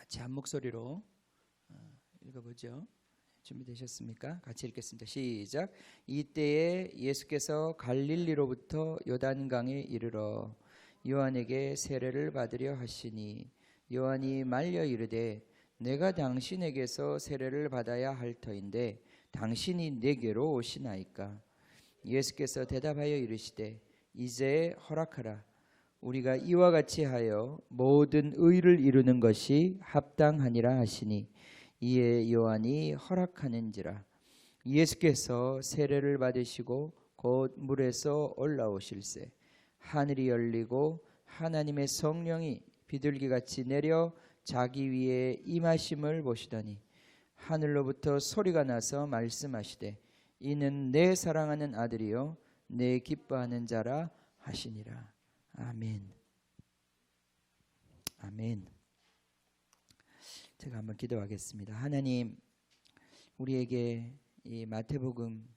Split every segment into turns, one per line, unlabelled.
같이 한 목소리로 읽어보죠. 준비되셨습니까? 같이 읽겠습니다. 시작. 이때에 예수께서 갈릴리로부터 요단강에 이르러 요한에게 세례를 받으려 하시니 요한이 말려 이르되 내가 당신에게서 세례를 받아야 할 터인데 당신이 내게로 오시나이까. 예수께서 대답하여 이르시되 이제 허락하라. 우리가 이와 같이 하여 모든 의를 이루는 것이 합당하니라 하시니 이에 요한이 허락하는지라. 예수께서 세례를 받으시고 곧 물에서 올라오실새 하늘이 열리고 하나님의 성령이 비둘기같이 내려 자기 위에 임하심을 보시더니 하늘로부터 소리가 나서 말씀하시되 이는 내 사랑하는 아들이요 내 기뻐하는 자라 하시니라. 아멘. 아멘. 제가 한번 기도하겠습니다. 하나님, 우리에게 이 마태복음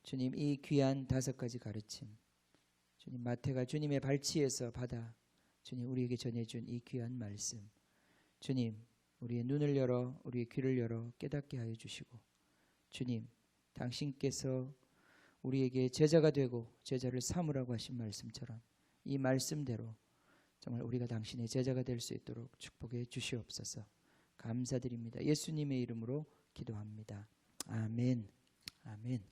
주님 이 귀한 5가지 가르침, 주님 마태가 주님의 발치에서 받아 주님 우리에게 전해준 이 귀한 말씀, 주님 우리의 눈을 열어 우리의 귀를 열어 깨닫게 하여 주시고, 주님 당신께서 우리에게 제자가 되고 제자를 삼으라고 하신 말씀처럼 이 말씀대로 정말 우리가 당신의 제자가 될 수 있도록 축복해 주시옵소서. 감사드립니다. 예수님의 이름으로 기도합니다. 아멘. 아멘.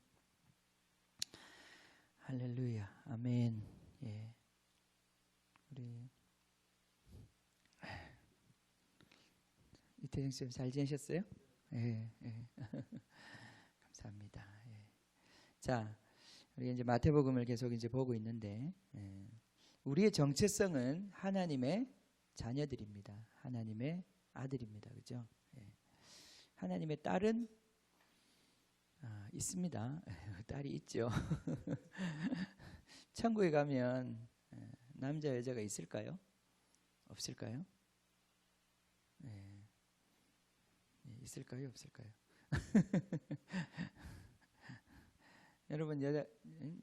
할렐루야. 아멘. 예. 우리 이태정 씨 잘 지내셨어요? 예. 예. 감사합니다. 예. 자, 우리 이제 마태복음을 계속 이제 보고 있는데, 우리의 정체성은 하나님의 자녀들입니다. 하나님의 아들입니다. 그죠? 예. 하나님의 딸은 있습니다. 딸이 있죠. 천국에 가면 남자 여자가 있을까요? 없을까요? 예. 있을까요? 없을까요?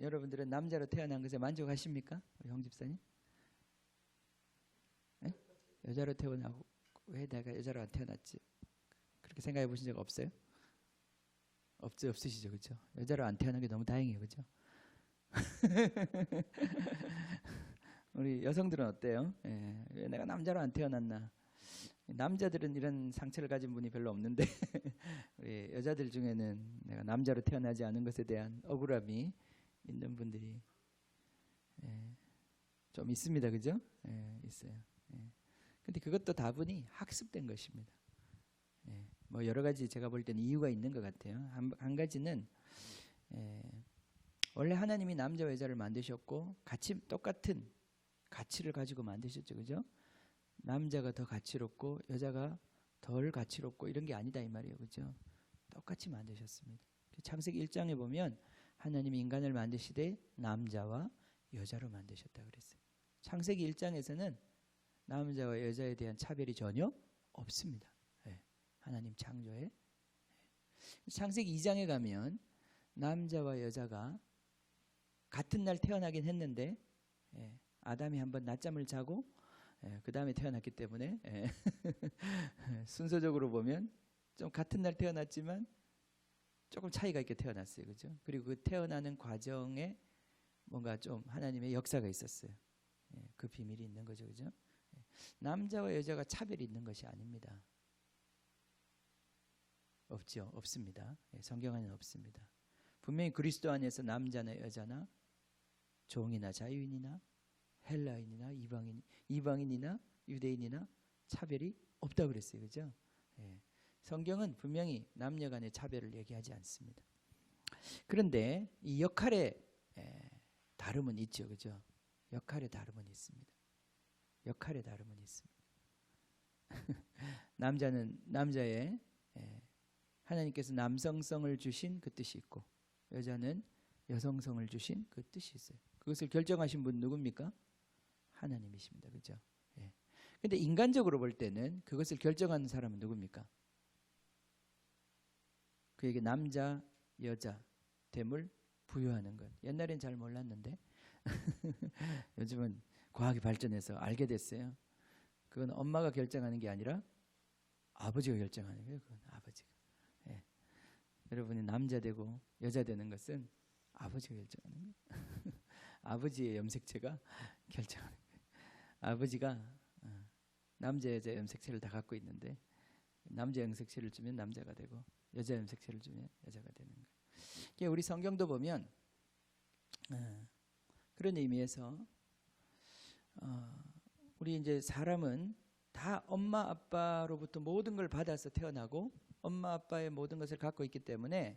여러분들은 남자로 태어난 것에 만족하십니까? 우리 홍 집사님? 네? 여자로 태어나고 왜 내가 여자로 안 태어났지? 그렇게 생각해 보신 적 없어요? 없으시죠, 그렇죠? 여자로 안 태어난 게 너무 다행이에요, 그렇죠? 우리 여성들은 어때요? 예, 왜 내가 남자로 안 태어났나? 남자들은 이런 상처를 가진 분이 별로 없는데 우리 여자들 중에는 내가 남자로 태어나지 않은 것에 대한 억울함이 있는 분들이 좀 있습니다, 그죠? 있어요. 근데 그것도 다분히 학습된 것입니다. 뭐 여러 가지 제가 볼 때는 이유가 있는 것 같아요. 한 가지는 원래 하나님이 남자와 여자를 만드셨고 같이 똑같은 가치를 가지고 만드셨죠, 그죠? 남자가 더 가치롭고 여자가 덜 가치롭고 이런 게 아니다 이 말이에요, 그죠? 똑같이 만드셨습니다. 창세기 1장에 보면 하나님이 인간을 만드시되 남자와 여자로 만드셨다 그랬어요. 창세기 1장에서는 남자와 여자에 대한 차별이 전혀 없습니다. 하나님 창조에. 창세기 2장에 가면 남자와 여자가 같은 날 태어나긴 했는데 아담이 한번 낮잠을 자고 그 다음에 태어났기 때문에 순서적으로 보면 좀 같은 날 태어났지만 조금 차이가 있게 태어났어요, 그죠? 그리고 그 태어나는 과정에 뭔가 좀 하나님의 역사가 있었어요. 그 비밀이 있는 거죠, 그죠? 남자와 여자가 차별이 있는 것이 아닙니다. 없죠, 없습니다. 성경 안에는 없습니다. 분명히 그리스도 안에서 남자나 여자나 종이나 자유인이나 헬라인이나 이방인이나 유대인이나 차별이 없다고 그랬어요, 그죠? 성경은 분명히 남녀 간의 차별을 얘기하지 않습니다. 그런데 이 역할의 다름은 있죠, 그죠? 역할의 다름은 있습니다. 역할의 다름은 있습니다. 남자는 남자의 하나님께서 남성성을 주신 그 뜻이 있고 여자는 여성성을 주신 그 뜻이 있어요. 그것을 결정하신 분 누굽니까? 하나님이십니다. 그렇죠? 근데 인간적으로 볼 때는 그것을 결정하는 사람은 누굽니까? 그에게 남자, 여자 됨을 부여하는 것. 옛날엔 잘 몰랐는데 요즘은 과학이 발전해서 알게 됐어요. 그건 엄마가 결정하는 게 아니라 아버지가 결정하는 거예요. 그건 아버지가. 예. 여러분이 남자 되고 여자 되는 것은 아버지가 결정하는 거예요. 아버지의 염색체가 결정하는 거예요. 아버지가 남자 여자 염색체를 다 갖고 있는데 남자 염색체를 주면 남자가 되고 여자 염색체를 주면 여자가 되는 거예요. 그러니까 우리 성경도 보면 그런 의미에서 우리 이제 사람은 다 엄마 아빠로부터 모든 걸 받아서 태어나고 엄마 아빠의 모든 것을 갖고 있기 때문에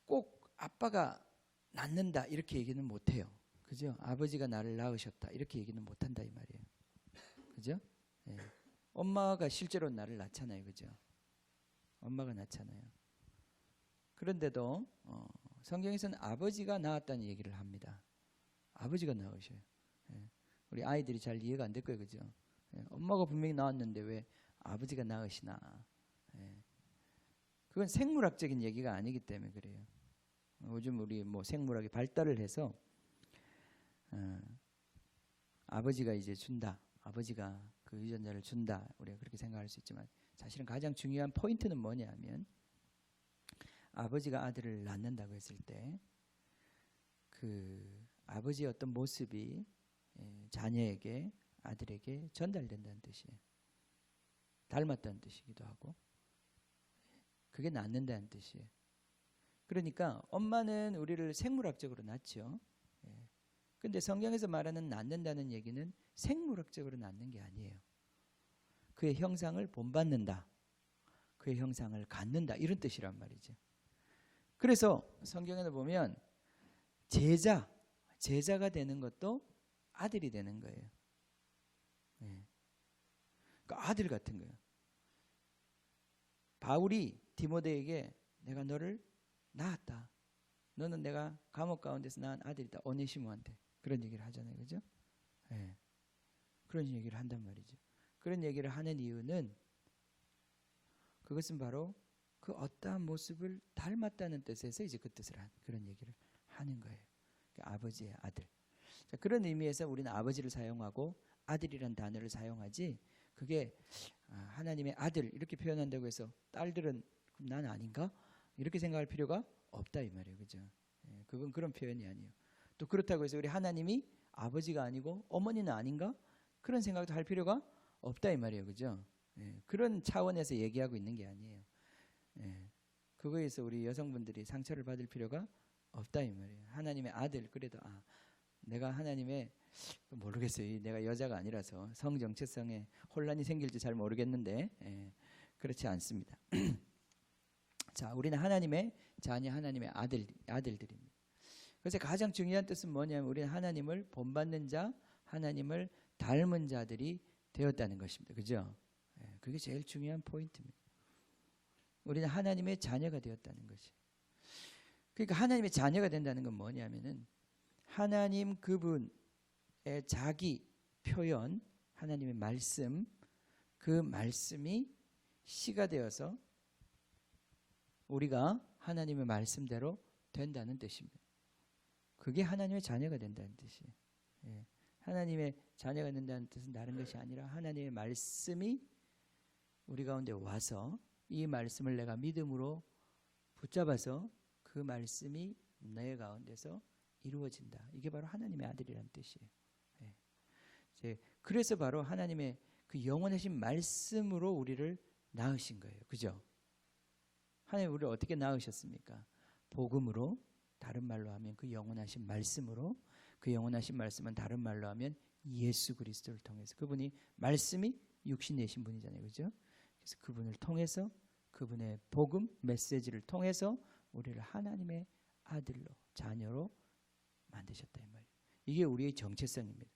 꼭 아빠가 낳는다 이렇게 얘기는 못해요. 그죠? 아버지가 나를 낳으셨다 이렇게 얘기는 못한다 이 말이에요. 그죠? 네. 엄마가 실제로 나를 낳잖아요. 그죠? 엄마가 낳잖아요. 그런데도 성경에서는 아버지가 낳았다는 얘기를 합니다. 아버지가 낳으셔요. 네. 우리 아이들이 잘 이해가 안 될 거예요. 그죠? 네. 엄마가 분명히 낳았는데 왜 아버지가 낳으시나. 네. 그건 생물학적인 얘기가 아니기 때문에 그래요. 요즘 우리 뭐 생물학이 발달을 해서 아버지가 이제 준다. 아버지가 그 유전자를 준다. 우리가 그렇게 생각할 수 있지만 사실은 가장 중요한 포인트는 뭐냐면 아버지가 아들을 낳는다고 했을 때 그 아버지의 어떤 모습이 자녀에게 아들에게 전달된다는 뜻이에요. 닮았다는 뜻이기도 하고 그게 낳는다는 뜻이에요. 그러니까 엄마는 우리를 생물학적으로 낳죠. 근데 성경에서 말하는 낳는다는 얘기는 생물학적으로 낳는 게 아니에요. 그의 형상을 본받는다. 그의 형상을 갖는다. 이런 뜻이란 말이죠. 그래서 성경에는 보면 제자가 되는 것도 아들이 되는 거예요. 그러니까 아들 같은 거예요. 바울이 디모데에게 내가 너를 낳았다. 너는 내가 감옥 가운데서 낳은 아들이다. 오네시모한테 그런 얘기를 하잖아요. 그죠? 네. 그런 얘기를 한단 말이죠. 그런 얘기를 하는 이유는 그것은 바로 그 어떠한 모습을 닮았다는 뜻에서 이제 그 뜻을 그런 얘기를 하는 거예요. 그러니까 아버지의 아들. 자, 그런 의미에서 우리는 아버지를 사용하고 아들이란 단어를 사용하지 그게 하나님의 아들 이렇게 표현한다고 해서 딸들은 그럼 난 아닌가? 이렇게 생각할 필요가 없다 이 말이에요. 그죠? 그건 그런 표현이 아니에요. 또 그렇다고 해서 우리 하나님이 아버지가 아니고 어머니는 아닌가? 그런 생각도 할 필요가 없다 이 말이에요. 그죠? 그런 차원에서 얘기하고 있는 게 아니에요. 그거에서 우리 여성분들이 상처를 받을 필요가 없다 이 말이에요. 하나님의 아들 그래도 내가 하나님의 모르겠어요. 내가 여자가 아니라서 성 정체성에 혼란이 생길지 잘 모르겠는데 그렇지 않습니다. 자, 우리는 하나님의 자녀, 하나님의 아들들입니다. 그래서 가장 중요한 뜻은 뭐냐면 우리는 하나님을 본받는 자, 하나님을 닮은 자들이 되었다는 것입니다. 그죠? 그게 제일 중요한 포인트입니다. 우리는 하나님의 자녀가 되었다는 것이. 그러니까 하나님의 자녀가 된다는 건 뭐냐면은 하나님 그분의 자기 표현, 하나님의 말씀, 그 말씀이 씨가 되어서 우리가 하나님의 말씀대로 된다는 뜻입니다. 그게 하나님의 자녀가 된다는 뜻이에요. 하나님의 자녀가 된다는 뜻은 다른 것이 아니라 하나님의 말씀이 우리 가운데 와서 이 말씀을 내가 믿음으로 붙잡아서 그 말씀이 내 가운데서 이루어진다. 이게 바로 하나님의 아들이라는 뜻이에요. 그래서 바로 하나님의 그 영원하신 말씀으로 우리를 낳으신 거예요. 그죠? 하나님 우리를 어떻게 낳으셨습니까? 복음으로, 다른 말로 하면 그 영원하신 말씀으로, 그 영원하신 말씀은 다른 말로 하면 예수 그리스도를 통해서 그분이 말씀이 육신 내신 분이잖아요. 그죠? 그래서 그분을 통해서 그분의 복음 메시지를 통해서 우리를 하나님의 아들로 자녀로 만드셨다 이 말이에요. 이게 우리의 정체성입니다.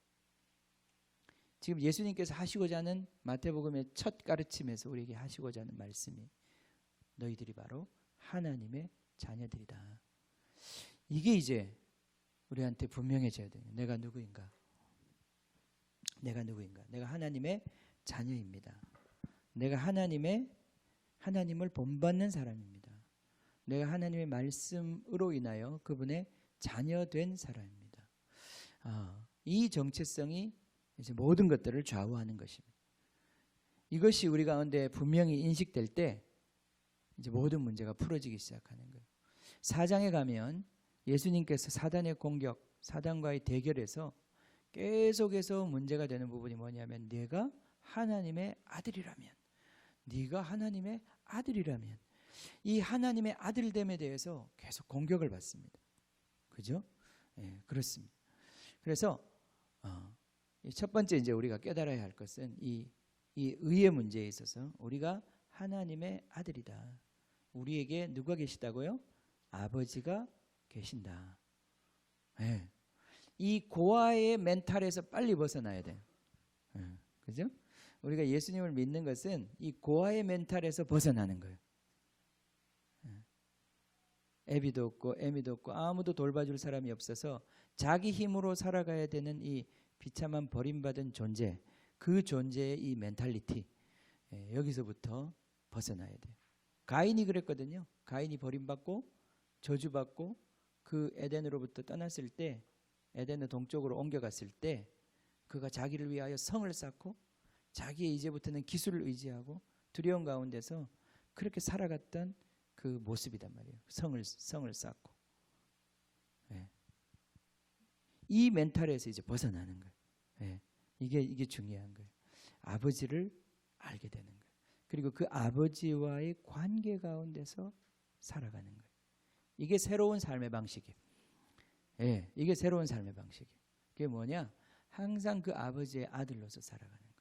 지금 예수님께서 하시고자 하는 마태복음의 첫 가르침에서 우리에게 하시고자 하는 말씀이 너희들이 바로 하나님의 자녀들이다. 이게 이제 우리한테 분명해져야 돼요. 내가 누구인가? 내가 누구인가? 내가 하나님의 자녀입니다. 내가 하나님을 본받는 사람입니다. 내가 하나님의 말씀으로 인하여 그분의 자녀된 사람입니다. 이 정체성이 이제 모든 것들을 좌우하는 것입니다. 이것이 우리 가운데 분명히 인식될 때 이제 모든 문제가 풀어지기 시작하는 거예요. 4장에 가면 예수님께서 사단의 공격, 사단과의 대결에서 계속해서 문제가 되는 부분이 뭐냐면 네가 하나님의 아들이라면, 네가 하나님의 아들이라면, 이 하나님의 아들됨에 대해서 계속 공격을 받습니다. 그죠? 예, 그렇습니다. 그래서 첫 번째 이제 우리가 깨달아야 할 것은 이 의의 문제에 있어서 우리가 하나님의 아들이다. 우리에게 누가 계시다고요? 아버지가 계신다. 예. 이 고아의 멘탈에서 빨리 벗어나야 돼요. 예. 그죠? 우리가 예수님을 믿는 것은 이 고아의 멘탈에서 벗어나는 거예요. 애비도 없고 애미도 없고 아무도 돌봐줄 사람이 없어서 자기 힘으로 살아가야 되는 이 비참한 버림받은 존재, 그 존재의 이 멘탈리티, 여기서부터 벗어나야 돼요. 가인이 그랬거든요. 가인이 버림받고 저주받고 그 에덴으로부터 떠났을 때, 에덴의 동쪽으로 옮겨갔을 때 그가 자기를 위하여 성을 쌓고 자기의 이제부터는 기술을 의지하고 두려움 가운데서 그렇게 살아갔던 그 모습이단 말이에요. 성을 쌓고. 예. 이 멘탈에서 이제 벗어나는 거예요. 예. 이게 중요한 거예요. 아버지를 알게 되는 거예요. 그리고 그 아버지와의 관계 가운데서 살아가는 거예요. 이게 새로운 삶의 방식이에요. 예. 이게 새로운 삶의 방식이에요. 그게 뭐냐? 항상 그 아버지의 아들로서 살아가는 거예요.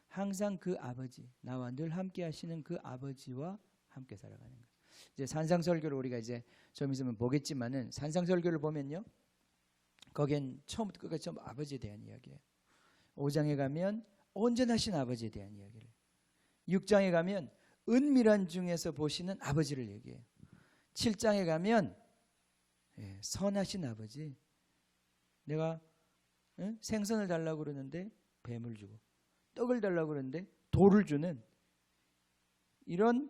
항상 그 아버지, 나와 늘 함께 하시는 그 아버지와 함께 살아가는 거예요. 이제 산상설교를 우리가 이제 좀 있으면 보겠지만은, 산상설교를 보면요, 거기엔 처음부터 끝까지 전부 아버지에 대한 이야기예요. 5장에 가면 온전하신 아버지에 대한 이야기를, 6장에 가면 은밀한 중에서 보시는 아버지를 얘기해요. 7장에 가면 선하신 아버지, 내가 생선을 달라고 그러는데 뱀을 주고, 떡을 달라고 그러는데 돌을 주는 이런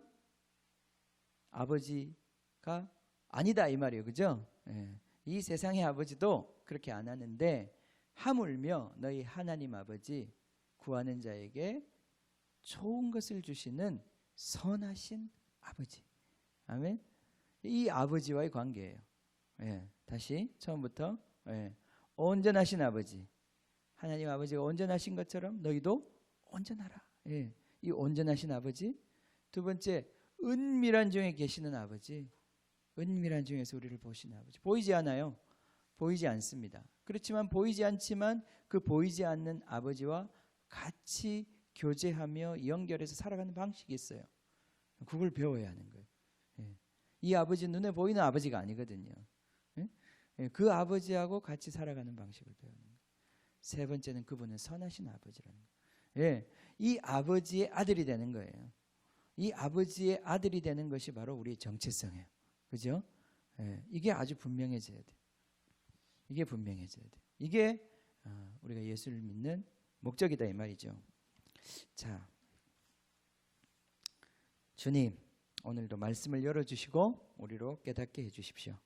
아버지가 아니다 이 말이에요. 그죠? 이 세상의 아버지도 그렇게 안 하는데 하물며 너희 하나님 아버지, 구하는 자에게 좋은 것을 주시는 선하신 아버지. 아멘. 이 아버지와의 관계예요. 다시 처음부터 온전하신 아버지, 하나님 아버지가 온전하신 것처럼 너희도 온전하라. 이 온전하신 아버지. 두 번째, 은밀한 중에 계시는 아버지. 은밀한 중에서 우리를 보시는 아버지. 보이지 않아요. 보이지 않습니다. 그렇지만 보이지 않지만 그 보이지 않는 아버지와 같이 교제하며 연결해서 살아가는 방식이 있어요. 그걸 배워야 하는 거예요. 이 아버지 눈에 보이는 아버지가 아니거든요. 그 아버지하고 같이 살아가는 방식을 배우는 거예요. 세 번째는 그분은 선하신 아버지라는 거예요. 이 아버지의 아들이 되는 거예요. 이 아버지의 아들이 되는 것이 바로 우리의 정체성이에요. 그죠? 이게 아주 분명해져야 돼요. 이게 분명해져야 돼요. 이게 우리가 예수를 믿는 목적이다 이 말이죠. 자, 주님 오늘도 말씀을 열어주시고 우리로 깨닫게 해주십시오.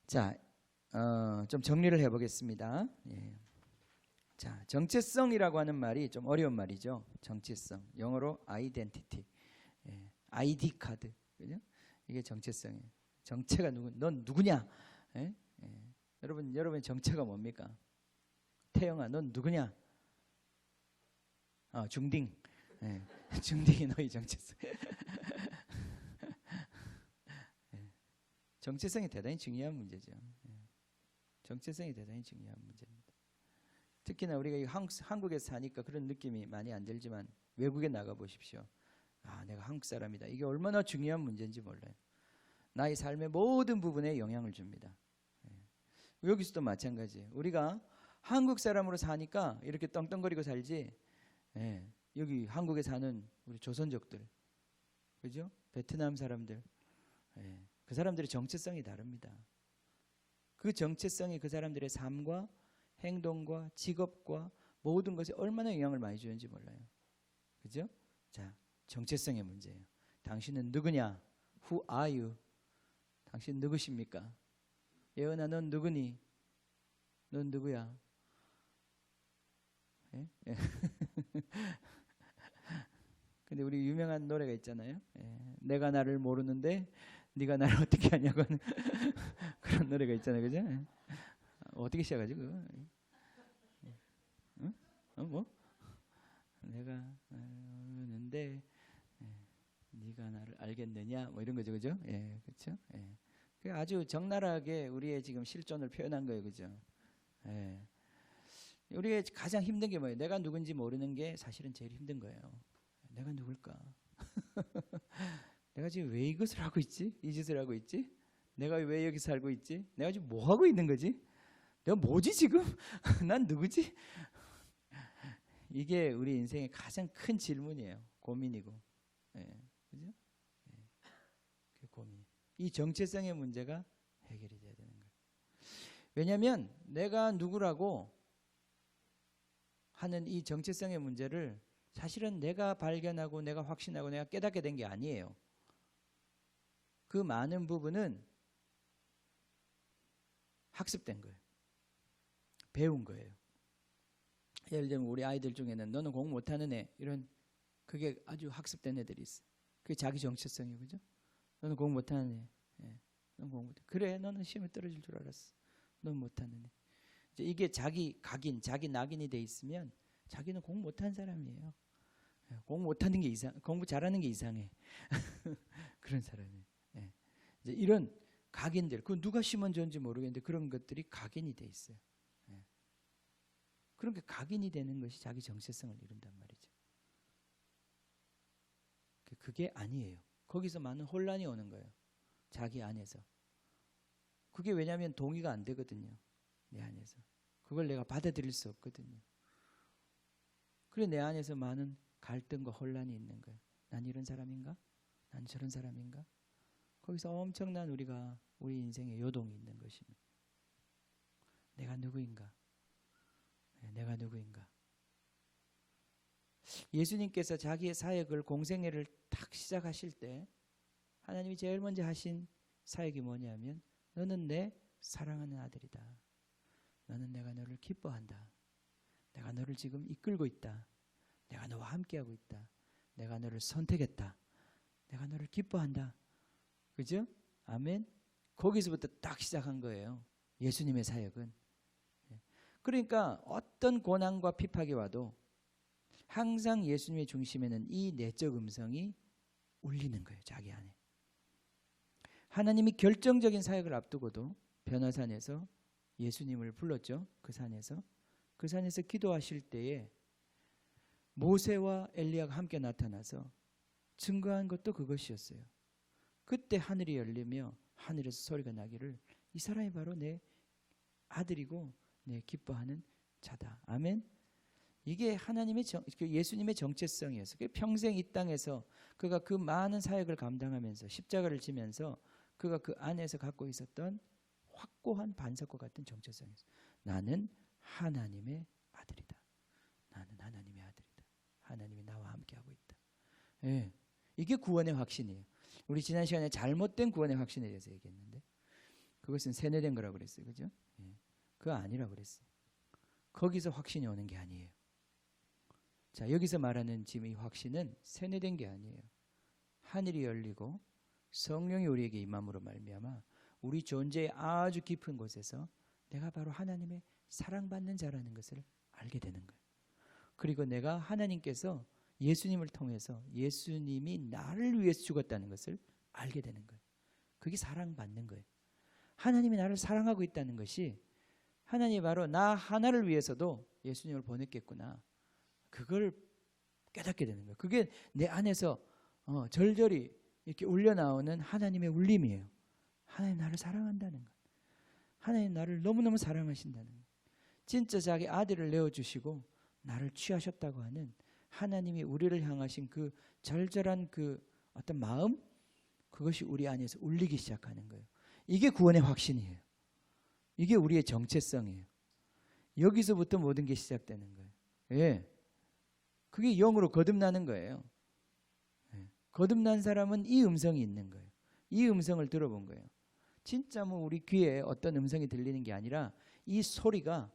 자, 좀 정리를 해보겠습니다. 자, 정체성이라고 하는 말이 좀 어려운 말이죠. 정체성, 영어로 아이덴티티, 아이디 카드, 그죠? 이게 정체성이에요. 정체가 넌 누구냐? 여러분 정체가 뭡니까? 태영아, 넌 누구냐? 중딩, 중딩이 너희 정체성. 정체성이 대단히 중요한 문제죠. 정체성이 대단히 중요한 문제입니다. 특히나 우리가 한국에서 사니까 그런 느낌이 많이 안 들지만 외국에 나가 보십시오. 내가 한국 사람이다. 이게 얼마나 중요한 문제인지 몰라요. 나의 삶의 모든 부분에 영향을 줍니다. 여기서도 마찬가지예요. 우리가 한국 사람으로 사니까 이렇게 떵떵거리고 살지, 여기 한국에 사는 우리 조선족들, 그죠? 베트남 사람들, 그 사람들의 정체성이 다릅니다. 그 정체성이 그 사람들의 삶과 행동과 직업과 모든 것에 얼마나 영향을 많이 주는지 몰라요. 그죠? 자, 정체성의 문제예요. 당신은 누구냐? Who are you? 당신 누구십니까? 예은아, 넌 누구니? 넌 누구야? 근데 우리 유명한 노래가 있잖아요. 내가 나를 모르는데 네가 나를 어떻게 아냐고 하는 그런 노래가 있잖아요. 그죠? 어떻게 시작하지 그거? 응? 뭐? 내가 모르는데 네가 나를 알겠느냐? 뭐 이런 거죠. 그죠? 그렇죠? 그 아주 적나라하게 우리의 지금 실존을 표현한 거예요. 그죠? 우리의 가장 힘든 게 뭐예요? 내가 누군지 모르는 게 사실은 제일 힘든 거예요. 내가 누굴까? 내가 지금 왜 이것을 하고 있지? 이 짓을 하고 있지? 내가 왜 여기 살고 있지? 내가 지금 뭐 하고 있는 거지? 내가 뭐지 지금? 난 누구지? 이게 우리 인생의 가장 큰 질문이에요. 고민이고. 그죠? 그 고민. 이 정체성의 문제가 해결이 돼야 되는 거예요. 왜냐하면 내가 누구라고 하는 이 정체성의 문제를 사실은 내가 발견하고 내가 확신하고 내가 깨닫게 된 게 아니에요. 그 많은 부분은 학습된 거예요. 배운 거예요. 예를 들면 우리 아이들 중에는 너는 공부 못하는 애 이런 그게 아주 학습된 애들이 있어. 그게 자기 정체성이에요. 그죠? 너는 공부 못하는 애. 너는 공부 못해. 그래 너는 시험에 떨어질 줄 알았어. 너는 못하는 애. 이제 이게 자기 각인, 자기 낙인이 돼 있으면 자기는 공부 못하는 사람이에요. 공부 못하는 게 공부 잘하는 게 이상해. 그런 사람이에요. 이제 이런 각인들, 그 누가 심은 존지 모르겠는데 그런 것들이 각인이 돼 있어요. 그런 게 각인이 되는 것이 자기 정체성을 이룬단 말이죠. 그게 아니에요. 거기서 많은 혼란이 오는 거예요. 자기 안에서. 그게 왜냐하면 동의가 안 되거든요. 내 안에서. 그걸 내가 받아들일 수 없거든요. 그래 내 안에서 많은 갈등과 혼란이 있는 거예요. 난 이런 사람인가? 난 저런 사람인가? 거기서 엄청난 우리 인생에 요동이 있는 것입니다. 내가 누구인가? 내가 누구인가? 예수님께서 자기의 사역을 공생애를 딱 시작하실 때 하나님이 제일 먼저 하신 사역이 뭐냐면 너는 내 사랑하는 아들이다. 너는 내가 너를 기뻐한다. 내가 너를 지금 이끌고 있다. 내가 너와 함께하고 있다. 내가 너를 선택했다. 내가 너를 기뻐한다. 그죠? 아멘. 거기서부터 딱 시작한 거예요. 예수님의 사역은. 그러니까 어떤 고난과 핍박이 와도 항상 예수님의 중심에는 이 내적 음성이 울리는 거예요. 자기 안에. 하나님이 결정적인 사역을 앞두고도 변화산에서 예수님을 불렀죠. 그 산에서 기도하실 때에 모세와 엘리야가 함께 나타나서 증거한 것도 그것이었어요. 그때 하늘이 열리며 하늘에서 소리가 나기를 이 사람이 바로 내 아들이고 내 기뻐하는 자다. 아멘. 이게 하나님의 예수님의 정체성이었어요. 평생 이 땅에서 그가 그 많은 사역을 감당하면서 십자가를 지면서 그가 그 안에서 갖고 있었던 확고한 반석과 같은 정체성이었어요. 나는 하나님의 아들이다. 나는 하나님의 아들이다. 하나님이 나와 함께하고 있다. 이게 구원의 확신이에요. 우리 지난 시간에 잘못된 구원의 확신에 대해서 얘기했는데 그것은 세뇌된 거라고 그랬어요. 그죠? 그거 아니라고 그랬어요. 거기서 확신이 오는 게 아니에요. 자, 여기서 말하는 지금 이 확신은 세뇌된 게 아니에요. 하늘이 열리고 성령이 우리에게 임함으로 말미암아 우리 존재의 아주 깊은 곳에서 내가 바로 하나님의 사랑받는 자라는 것을 알게 되는 거예요. 그리고 내가 하나님께서 예수님을 통해서 예수님이 나를 위해서 죽었다는 것을 알게 되는 거예요. 그게 사랑받는 거예요. 하나님이 나를 사랑하고 있다는 것이 하나님이 바로 나 하나를 위해서도 예수님을 보냈겠구나. 그걸 깨닫게 되는 거예요. 그게 내 안에서 절절히 이렇게 울려나오는 하나님의 울림이에요. 하나님 나를 사랑한다는 것. 하나님 나를 너무너무 사랑하신다는 것. 진짜 자기 아들을 내어주시고 나를 취하셨다고 하는 하나님이 우리를 향하신 그 절절한 그 어떤 마음, 그것이 우리 안에서 울리기 시작하는 거예요. 이게 구원의 확신이에요. 이게 우리의 정체성이에요. 여기서부터 모든 게 시작되는 거예요. 그게 영으로 거듭나는 거예요. 거듭난 사람은 이 음성이 있는 거예요. 이 음성을 들어본 거예요. 진짜 뭐 우리 귀에 어떤 음성이 들리는 게 아니라 이 소리가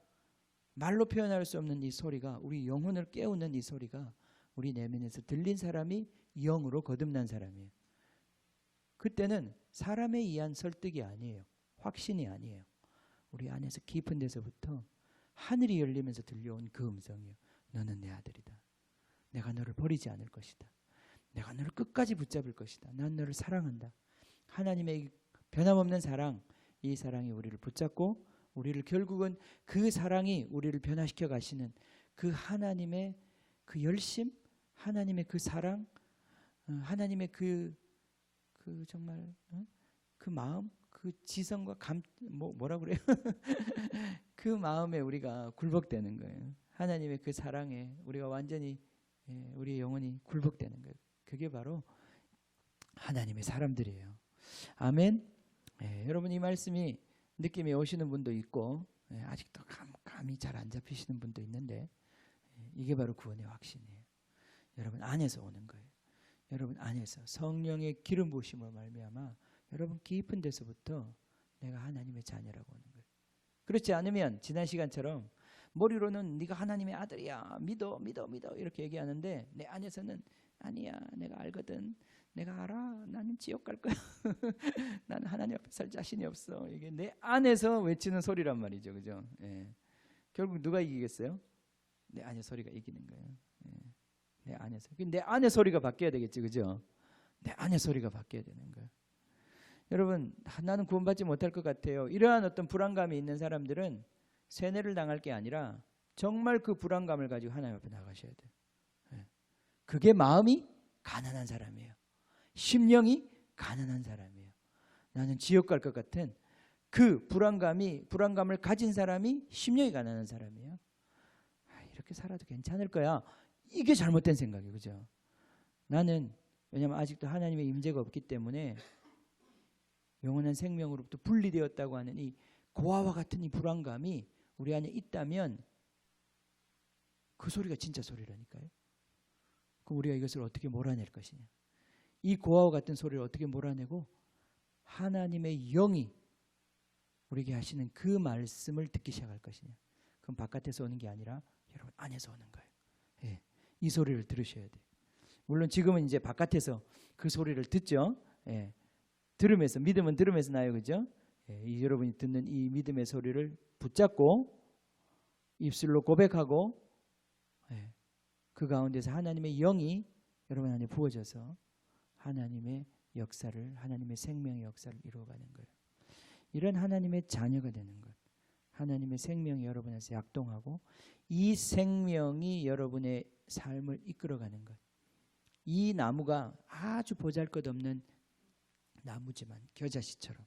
말로 표현할 수 없는 이 소리가 우리 영혼을 깨우는 이 소리가 우리 내면에서 들린 사람이 영으로 거듭난 사람이에요. 그때는 사람에 의한 설득이 아니에요. 확신이 아니에요. 우리 안에서 깊은 데서부터 하늘이 열리면서 들려온 그 음성이에요. 너는 내 아들이다. 내가 너를 버리지 않을 것이다. 내가 너를 끝까지 붙잡을 것이다. 난 너를 사랑한다. 하나님의 변함없는 사랑, 이 사랑이 우리를 붙잡고 우리를 결국은 그 사랑이 우리를 변화시켜 가시는 그 하나님의 그 열심, 하나님의 그 사랑, 하나님의 그 정말 그 마음, 그 지성과 뭐라 그래요? 그 마음에 우리가 굴복되는 거예요. 하나님의 그 사랑에 우리가 완전히 우리의 영혼이 굴복되는 거예요. 그게 바로 하나님의 사람들이에요. 아멘. 여러분 이 말씀이 느낌이 오시는 분도 있고 아직도 감이 잘 안 잡히시는 분도 있는데 이게 바로 구원의 확신이에요. 여러분 안에서 오는 거예요. 여러분 안에서 성령의 기름 부으심으로 말미암아 여러분 깊은 데서부터 내가 하나님의 자녀라고 하는 거예요. 그렇지 않으면 지난 시간처럼 머리로는 네가 하나님의 아들이야, 믿어 이렇게 얘기하는데 내 안에서는 아니야, 내가 알거든, 내가 알아, 나는 지옥 갈 거야. 나는 하나님 앞에 살 자신이 없어. 이게 내 안에서 외치는 소리란 말이죠, 그죠? 결국 누가 이기겠어요? 내 안의 소리가 이기는 거예요. 내 안에서. 내 안의 소리가 바뀌어야 되겠지, 그죠? 내 안의 소리가 바뀌어야 되는 거예요. 여러분, 나는 구원받지 못할 것 같아요. 이러한 어떤 불안감이 있는 사람들은 세뇌를 당할 게 아니라 정말 그 불안감을 가지고 하나님 앞에 나가셔야 돼요. 그게 마음이 가난한 사람이에요. 심령이 가난한 사람이에요. 나는 지옥 갈 것 같은 그 불안감을 가진 사람이 심령이 가난한 사람이에요. 이렇게 살아도 괜찮을 거야. 이게 잘못된 생각이에요. 그죠? 나는 왜냐하면 아직도 하나님의 임재가 없기 때문에 영원한 생명으로부터 분리되었다고 하는 이 고아와 같은 이 불안감이 우리 안에 있다면 그 소리가 진짜 소리라니까요. 그럼 우리가 이것을 어떻게 몰아낼 것이냐. 이 고아와 같은 소리를 어떻게 몰아내고 하나님의 영이 우리에게 하시는 그 말씀을 듣기 시작할 것이냐. 그럼 바깥에서 오는 게 아니라 여러분 안에서 오는 거예요. 이 소리를 들으셔야 돼요. 물론 지금은 이제 바깥에서 그 소리를 듣죠. 들으면서, 믿음은 들으면서 나요, 그죠? 여러분이 듣는 이 믿음의 소리를 붙잡고 입술로 고백하고 그 가운데서 하나님의 영이 여러분 안에 부어져서 하나님의 역사를, 하나님의 생명의 역사를 이루어가는 거예요. 이런 하나님의 자녀가 되는 것, 하나님의 생명이 여러분에서 약동하고 이 생명이 여러분의 삶을 이끌어가는 것. 이 나무가 아주 보잘것없는 나무지만, 겨자씨처럼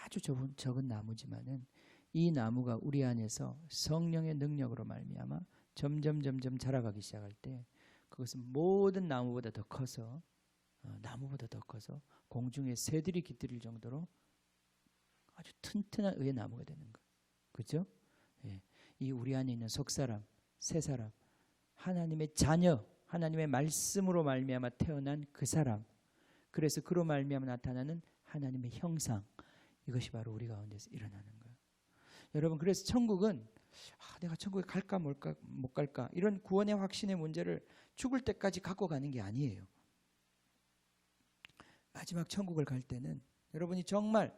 아주 적은 나무지만은 이 나무가 우리 안에서 성령의 능력으로 말미암아 점점 자라가기 시작할 때 그것은 모든 나무보다 더 커서 공중에 새들이 깃들일 정도로 아주 튼튼한 의의 나무가 되는 것. 그렇죠? 이 우리 안에 있는 속사람, 새사람, 하나님의 자녀, 하나님의 말씀으로 말미암아 태어난 그 사람, 그래서 그로 말미암아 나타나는 하나님의 형상, 이것이 바로 우리 가운데서 일어나는 거예요. 여러분, 그래서 천국은 내가 천국에 갈까 못 갈까 이런 구원의 확신의 문제를 죽을 때까지 갖고 가는 게 아니에요. 마지막 천국을 갈 때는 여러분이 정말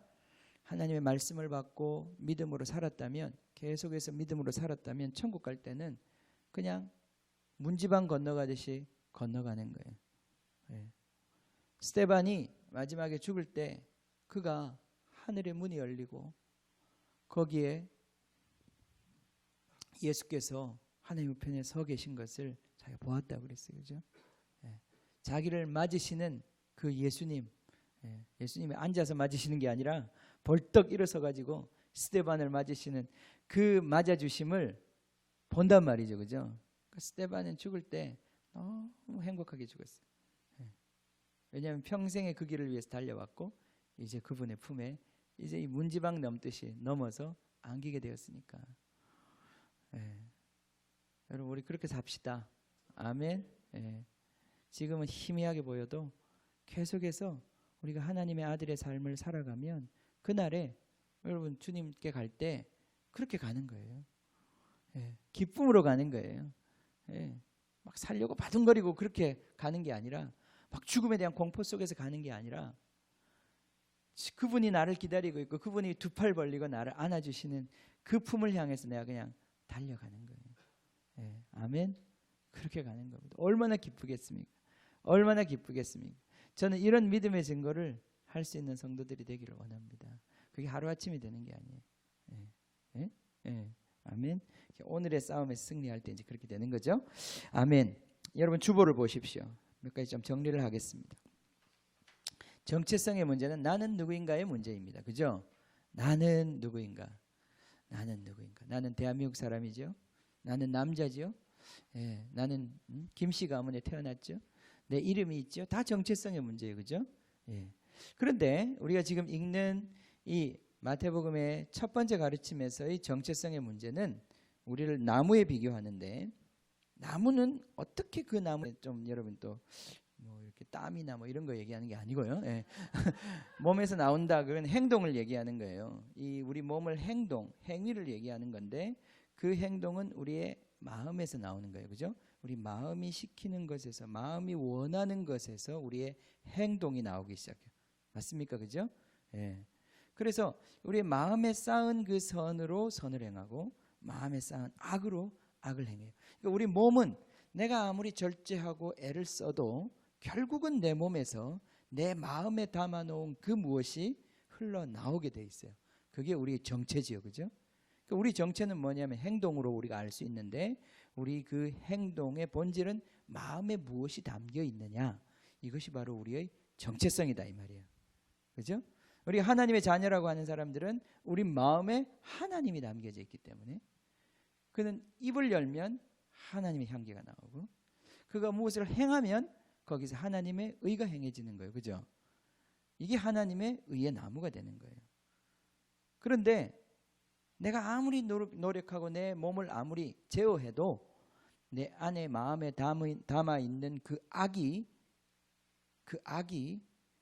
하나님의 말씀을 받고 믿음으로 살았다면, 계속해서 믿음으로 살았다면 천국 갈 때는 그냥 문지방 건너가듯이 건너가는 거예요. 스데반이 마지막에 죽을 때 그가 하늘의 문이 열리고 거기에 예수께서 하나님 우편에 서 계신 것을 자기가 보았다고 그랬어요. 그죠? 자기를 맞으시는 그 예수님, 예수님이 앉아서 맞으시는 게 아니라 벌떡 일어서 가지고 스데반을 맞으시는 그 맞아주심을 본단 말이죠. 그죠? 스데반은 죽을 때 너무 행복하게 죽었어요. 왜냐하면 평생의 그 길을 위해서 달려왔고 이제 그분의 품에 이제 이 문지방 넘듯이 넘어서 안기게 되었으니까. 여러분, 우리 그렇게 삽시다. 아멘. 지금은 희미하게 보여도 계속해서 우리가 하나님의 아들의 삶을 살아가면 그날에 여러분 주님께 갈 때 그렇게 가는 거예요. 기쁨으로 가는 거예요. 막 살려고 바둥거리고 그렇게 가는 게 아니라, 막 죽음에 대한 공포 속에서 가는 게 아니라, 그분이 나를 기다리고 있고 그분이 두 팔 벌리고 나를 안아주시는 그 품을 향해서 내가 그냥 달려가는 거예요. 예, 아멘. 그렇게 가는 겁니다. 얼마나 기쁘겠습니까? 얼마나 기쁘겠습니까? 저는 이런 믿음의 증거를 할 수 있는 성도들이 되기를 원합니다. 그게 하루아침이 되는 게 아니에요. 예, 예, 예, 아멘. 오늘의 싸움에서 승리할 때 이제 그렇게 되는 거죠. 아멘. 여러분 주보를 보십시오. 몇 가지 좀 정리를 하겠습니다. 정체성의 문제는 나는 누구인가의 문제입니다. 그죠? 나는 누구인가? 나는 누구인가? 나는 대한민국 사람이죠. 나는 남자죠. 예, 나는 김씨 가문에 태어났죠. 내 이름이 있죠. 다 정체성의 문제예요. 그죠? 예. 그런데 우리가 지금 읽는 이 마태복음의 첫 번째 가르침에서의 정체성의 문제는 우리를 나무에 비교하는데, 나무는 어떻게 그 나무에 좀 여러분 또 뭐 이렇게 땀이나 뭐 이런 거 얘기하는 게 아니고요. 예. 몸에서 나온다 그건 행동을 얘기하는 거예요. 이 우리 몸을 행위를 얘기하는 건데, 그 행동은 우리의 마음에서 나오는 거예요. 그죠? 우리 마음이 시키는 것에서, 마음이 원하는 것에서 우리의 행동이 나오기 시작해요. 맞습니까? 그죠? 예. 그래서 우리 마음에 쌓은 그 선으로 선을 행하고, 마음에 쌓은 악으로 악을 행해요. 그러니까 우리 몸은 내가 아무리 절제하고 애를 써도 결국은 내 몸에서 내 마음에 담아놓은 그 무엇이 흘러나오게 돼 있어요. 그게 우리의 정체지요. 그죠? 그러니까 우리 정체는 뭐냐면 행동으로 우리가 알 수 있는데, 우리 그 행동의 본질은 마음에 무엇이 담겨 있느냐, 이것이 바로 우리의 정체성이다 이 말이에요. 그죠? 우리 하나님의 자녀라고 하는 사람들은 우리 마음에 하나님이 담겨져 있기 때문에, 그는 입을 열면 하나님의 향기가 나오고, 그가 무엇을 행하면 거기서 하나님의 의가 행해지는 거예요. 그죠? 이게 하나님의 의의 나무가 되는 거예요. 그런데 내가 아무리 노력하고 내 몸을 아무리 제어해도 내 안에 마음에 담아 있는 그 악이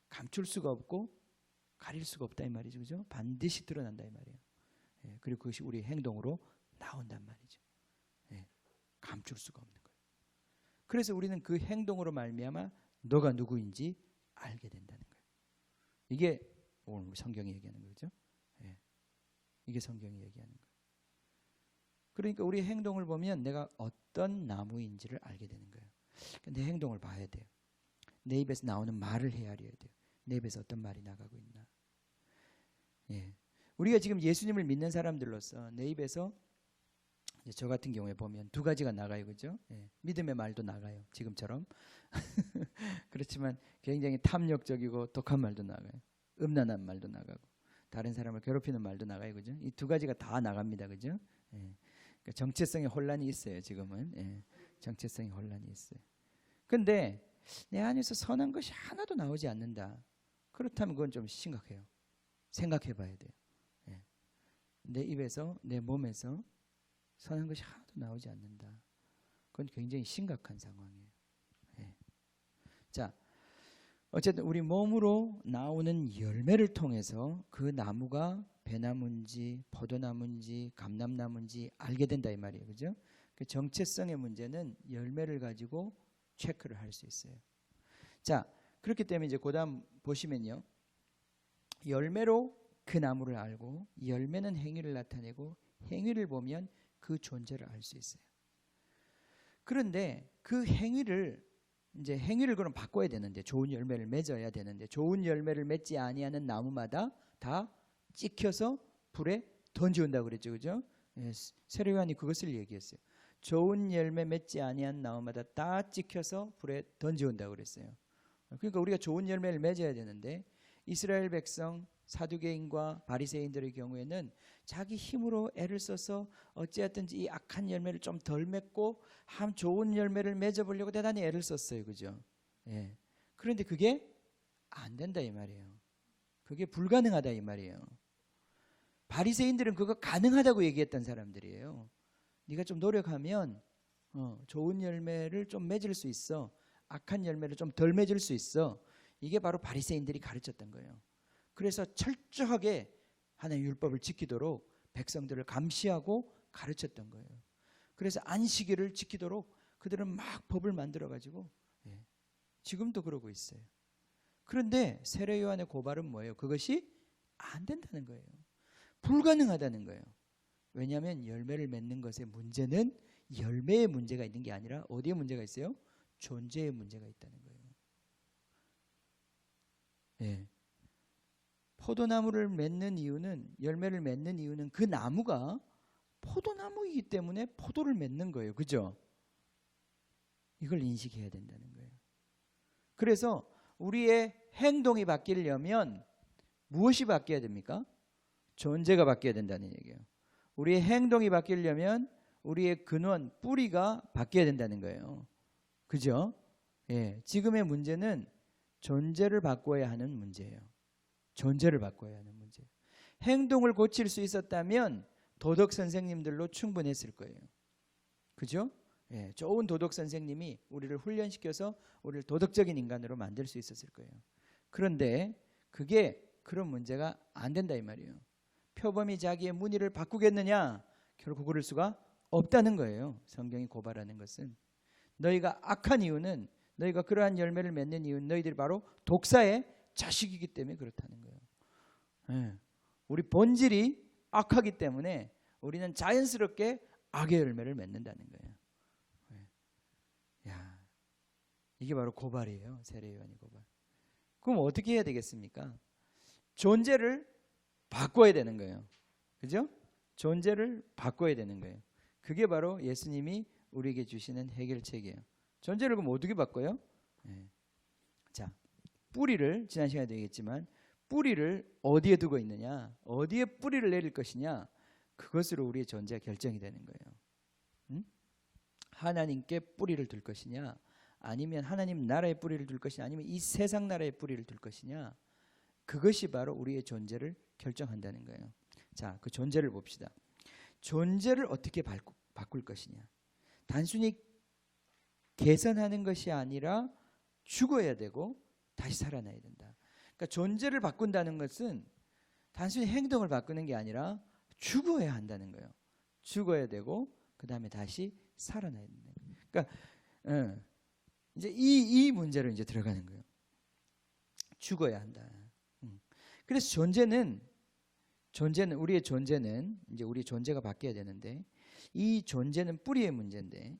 감출 수가 없고 가릴 수가 없다 이 말이죠. 그죠? 반드시 드러난다 이 말이에요. 예, 그리고 그것이 우리 행동으로 나온단 말이죠. 예, 감출 수가 없는 거예요. 그래서 우리는 그 행동으로 말미암아 너가 누구인지 알게 된다는 거예요. 이게 오늘 성경이 얘기하는 거죠. 예, 이게 성경이 얘기하는 거예요. 그러니까 우리 행동을 보면 내가 어떤 나무인지를 알게 되는 거예요. 내 행동을 봐야 돼요. 내 입에서 나오는 말을 헤아려야 돼요. 내 입에서 어떤 말이 나가고 있나. 예, 우리가 지금 예수님을 믿는 사람들로서 내 입에서, 저 같은 경우에 보면 두 가지가 나가요. 그죠? 예, 믿음의 말도 나가요. 지금처럼. 그렇지만 굉장히 탐욕적이고 독한 말도 나가요. 음란한 말도 나가고, 다른 사람을 괴롭히는 말도 나가요. 그죠? 이 두 가지가 다 나갑니다. 그죠? 예, 그러니까 정체성의 혼란이 있어요. 지금은. 예, 정체성의 혼란이 있어요. 근데 내 안에서 선한 것이 하나도 나오지 않는다. 그렇다면 그건 좀 심각해요. 생각해 봐야 돼요. 예, 내 입에서, 내 몸에서 선한 것이 하나도 나오지 않는다. 그건 굉장히 심각한 상황이에요. 예. 자, 어쨌든 우리 몸으로 나오는 열매를 통해서 그 나무가 배나무인지 포도나무인지 감람나무인지 알게 된다 이 말이에요. 그죠? 그 정체성의 문제는 열매를 가지고 체크를 할 수 있어요. 자, 그렇기 때문에 이제 그다음 보시면요, 열매로 그 나무를 알고, 열매는 행위를 나타내고, 행위를 보면 그 존재를 알 수 있어요. 그런데 그 행위를 그럼 바꿔야 되는데, 좋은 열매를 맺어야 되는데, 좋은 열매를 맺지 아니하는 나무마다 다 찍혀서 불에 던지온다고 그랬죠. 그죠? 예, 세례요한이 그것을 얘기했어요. 좋은 열매 맺지 아니한 나무마다 다 찍혀서 불에 던지온다고 그랬어요. 그러니까 우리가 좋은 열매를 맺어야 되는데, 이스라엘 백성 사두개인과 바리새인들의 경우에는 자기 힘으로 애를 써서 어찌하든지 이 악한 열매를 좀 덜 맺고 한 좋은 열매를 맺어보려고 대단히 애를 썼어요. 그죠? 예. 그런데 그게 안 된다 이 말이에요. 그게 불가능하다 이 말이에요. 바리새인들은 그거 가능하다고 얘기했던 사람들이에요. 네가 좀 노력하면 좋은 열매를 좀 맺을 수 있어. 악한 열매를 좀 덜 맺을 수 있어. 이게 바로 바리새인들이 가르쳤던 거예요. 그래서 철저하게 하나님의 율법을 지키도록 백성들을 감시하고 가르쳤던 거예요. 그래서 안식일을 지키도록 그들은 막 법을 만들어 가지고 지금도 그러고 있어요. 그런데 세례 요한의 고발은 뭐예요? 그것이 안 된다는 거예요. 불가능하다는 거예요. 왜냐하면 열매를 맺는 것의 문제는 열매의 문제가 있는 게 아니라 어디에 문제가 있어요? 존재의 문제가 있다는 거예요. 예. 포도나무를 맺는 이유는, 열매를 맺는 이유는 그 나무가 포도나무이기 때문에 포도를 맺는 거예요. 그죠? 이걸 인식해야 된다는 거예요. 그래서 우리의 행동이 바뀌려면 무엇이 바뀌어야 됩니까? 존재가 바뀌어야 된다는 얘기예요. 우리의 행동이 바뀌려면 우리의 근원, 뿌리가 바뀌어야 된다는 거예요. 그죠? 예, 지금의 문제는 존재를 바꿔야 하는 문제예요. 존재를 바꿔야 하는 문제예요. 행동을 고칠 수 있었다면 도덕 선생님들로 충분했을 거예요. 그죠? 예, 좋은 도덕 선생님이 우리를 훈련시켜서 우리를 도덕적인 인간으로 만들 수 있었을 거예요. 그런데 그게 그런 문제가 안 된다 이 말이에요. 표범이 자기의 문의를 바꾸겠느냐? 결국 그럴 수가 없다는 거예요. 성경이 고발하는 것은. 너희가 악한 이유는, 너희가 그러한 열매를 맺는 이유는 너희들이 바로 독사의 자식이기 때문에 그렇다는 거예요. 예, 우리 본질이 악하기 때문에 우리는 자연스럽게 악의 열매를 맺는다는 거예요. 야, 이게 바로 고발이에요. 세례 요한의 고발. 그럼 어떻게 해야 되겠습니까? 존재를 바꿔야 되는 거예요. 그죠? 존재를 바꿔야 되는 거예요. 그게 바로 예수님이 우리에게 주시는 해결책이에요. 존재를 그럼 어떻게 바꿔요? 네. 자, 뿌리를 지난 시간에도 얘기했지만 뿌리를 어디에 두고 있느냐, 어디에 뿌리를 내릴 것이냐, 그것으로 우리의 존재가 결정이 되는 거예요. 응? 하나님께 뿌리를 둘 것이냐, 아니면 하나님 나라의 뿌리를 둘 것이냐, 아니면 이 세상 나라의 뿌리를 둘 것이냐, 그것이 바로 우리의 존재를 결정한다는 거예요. 자, 그 존재를 봅시다. 존재를 어떻게 바꿀 것이냐. 단순히 개선하는 것이 아니라 죽어야 되고 다시 살아나야 된다. 그러니까 존재를 바꾼다는 것은 단순히 행동을 바꾸는 게 아니라 죽어야 한다는 거예요. 죽어야 되고 그 다음에 다시 살아나야 된다. 그러니까 이제 이 문제로 이제 들어가는 거예요. 죽어야 한다. 그래서 존재는 우리의 존재는 이제 우리 존재가 바뀌어야 되는데, 이 존재는 뿌리의 문제인데,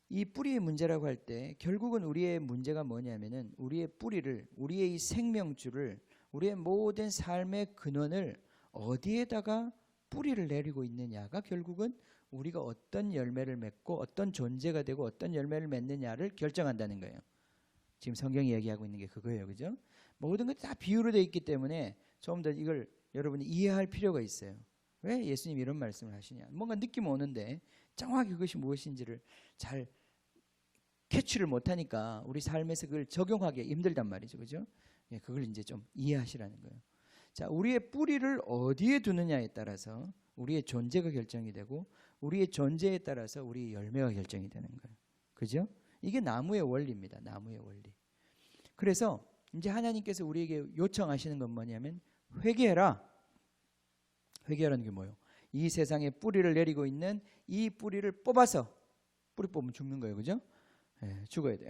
이 뿌리의 문제라고 할 때 결국은 우리의 문제가 뭐냐면은 우리의 뿌리를, 우리의 이 생명줄을, 우리의 모든 삶의 근원을 어디에다가 뿌리를 내리고 있느냐가 결국은 우리가 어떤 열매를 맺고 어떤 존재가 되고 어떤 열매를 맺느냐를 결정한다는 거예요. 지금 성경이 얘기하고 있는 게 그거예요. 그죠? 모든 것이 다 비유로 되어 있기 때문에 좀 더 이걸 여러분이 이해할 필요가 있어요. 왜 예수님이 이런 말씀을 하시냐. 뭔가 느낌 오는데 정확히 그것이 무엇인지를 잘 캐치를 못하니까 우리 삶에서 그걸 적용하기 힘들단 말이죠. 그죠? 예, 그걸 이제 좀 이해하시라는 거예요. 자, 우리의 뿌리를 어디에 두느냐에 따라서 우리의 존재가 결정이 되고 우리의 존재에 따라서 우리의 열매가 결정이 되는 거예요. 그죠? 이게 나무의 원리입니다. 나무의 원리. 그래서 이제 하나님께서 우리에게 요청하시는 건 뭐냐면 회개해라. 회개하라는 게 뭐예요? 이 세상에 뿌리를 내리고 있는 이 뿌리를 뽑아서, 뿌리 뽑으면 죽는 거예요. 그죠? 예, 죽어야 돼요.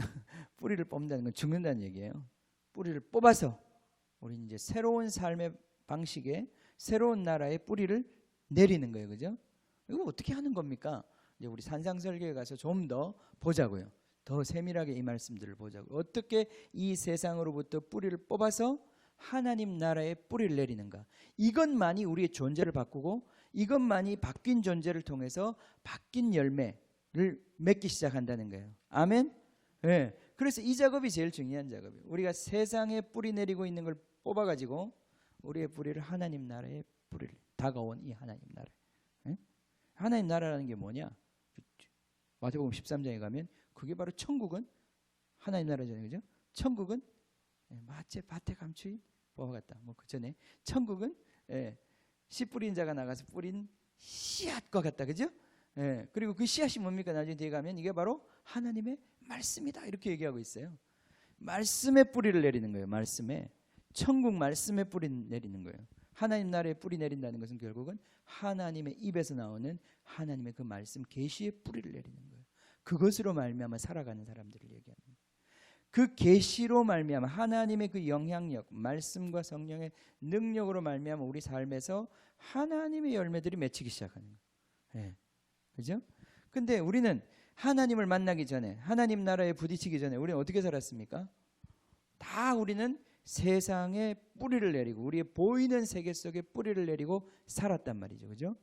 뿌리를 뽑는다는 건 죽는다는 얘기예요. 뿌리를 뽑아서 우리 이제 새로운 삶의 방식에 새로운 나라의 뿌리를 내리는 거예요. 그죠? 이거 어떻게 하는 겁니까? 이제 우리 산상설교에 가서 좀 더 보자고요. 더 세밀하게 이 말씀들을 보자고요. 어떻게 이 세상으로부터 뿌리를 뽑아서 하나님 나라의 뿌리를 내리는가. 이것만이 우리의 존재를 바꾸고 이것만이 바뀐 존재를 통해서 바뀐 열매를 맺기 시작한다는 거예요. 아멘? 네. 그래서 이 작업이 제일 중요한 작업이에요. 우리가 세상에 뿌리 내리고 있는 걸 뽑아가지고 우리의 뿌리를 하나님 나라의 뿌리를, 다가온 이 하나님 나라. 네? 하나님 나라라는 게 뭐냐? 마태복음 13장에 가면 그게 바로 천국은 하나님 나라잖아요. 그죠? 천국은 마치 밭에 감추인 보화 같다. 뭐 그 전에 천국은 씨 뿌린 자가 나가서 뿌린 씨앗과 같다. 그죠? 그리고 그 씨앗이 뭡니까? 나중에 뒤에 가면 이게 바로 하나님의 말씀이다. 이렇게 얘기하고 있어요. 말씀의 뿌리를 내리는 거예요. 말씀에. 천국 말씀의 뿌리 내리는 거예요. 하나님 나라의 뿌리 내린다는 것은 결국은 하나님의 입에서 나오는 하나님의 그 말씀 계시의 뿌리를 내리는 거예요. 그것으로 말미암아 살아가는 사람들을 얘기하는 거예요. 그 계시로 말미암아 하나님의 그 영향력, 말씀과 성령의 능력으로 말미암아 우리 삶에서 하나님의 열매들이 맺히기 시작하는 거예요. 네. 그죠? 근데 우리는 하나님을 만나기 전에, 하나님 나라에 부딪히기 전에 우리는 어떻게 살았습니까? 다 우리는 세상에 뿌리를 내리고 우리의 보이는 세계 속에 뿌리를 내리고 살았단 말이죠. 그죠?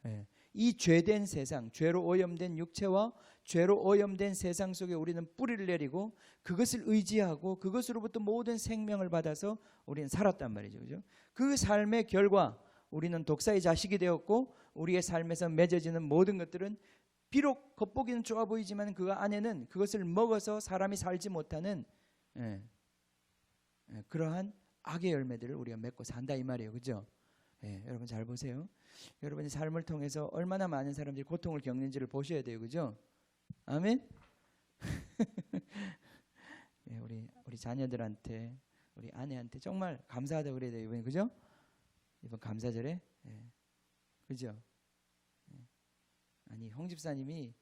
네. 이 죄된 세상, 죄로 오염된 육체와 죄로 오염된 세상 속에 우리는 뿌리를 내리고 그것을 의지하고 그것으로부터 모든 생명을 받아서 우리는 살았단 말이죠. 그죠? 그 삶의 결과 우리는 독사의 자식이 되었고 우리의 삶에서 맺어지는 모든 것들은 비록 겉보기는 좋아 보이지만 그 안에는 그것을 먹어서 사람이 살지 못하는 그러한 악의 열매들을 우리가 맺고 산다 이 말이에요. 그죠? 여러분 잘 보세요. 여러분의 삶을 통해서 얼마나 많은 사람들이 고통을 겪는지를 보셔야 돼요. 그죠? 아멘. 우리 자녀들한테 우리 아내한테 정말 감사하다고 그래야 돼요. 이번에 그죠? 이번 감사절에 그죠? 아니 홍 집사님이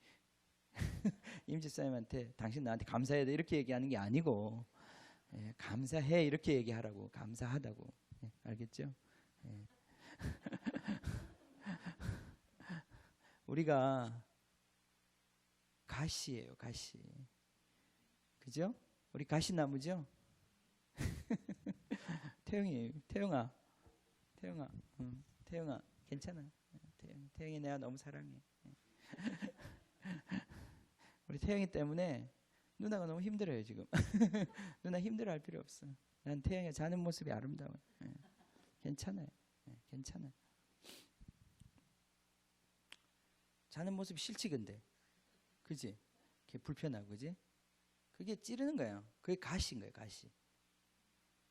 임 집사님한테 당신 나한테 감사해야 돼 이렇게 얘기하는 게 아니고 감사해 이렇게 얘기하라고. 감사하다고. 알겠죠? 우리가 가시예요. 가시. 그죠? 우리 가시나무죠? 태영아 괜찮아. 태영이 내가 너무 사랑해. 우리 태영이 때문에 누나가 너무 힘들어요 지금. 누나 힘들어할 필요 없어. 난 태영이 자는 모습이 아름다워. 괜찮아요. 괜찮아. 자는 모습이 싫지 근데. 그지? 그게 불편하고 그지? 그게 찌르는 거예요. 그게 가시인 거예요. 가시.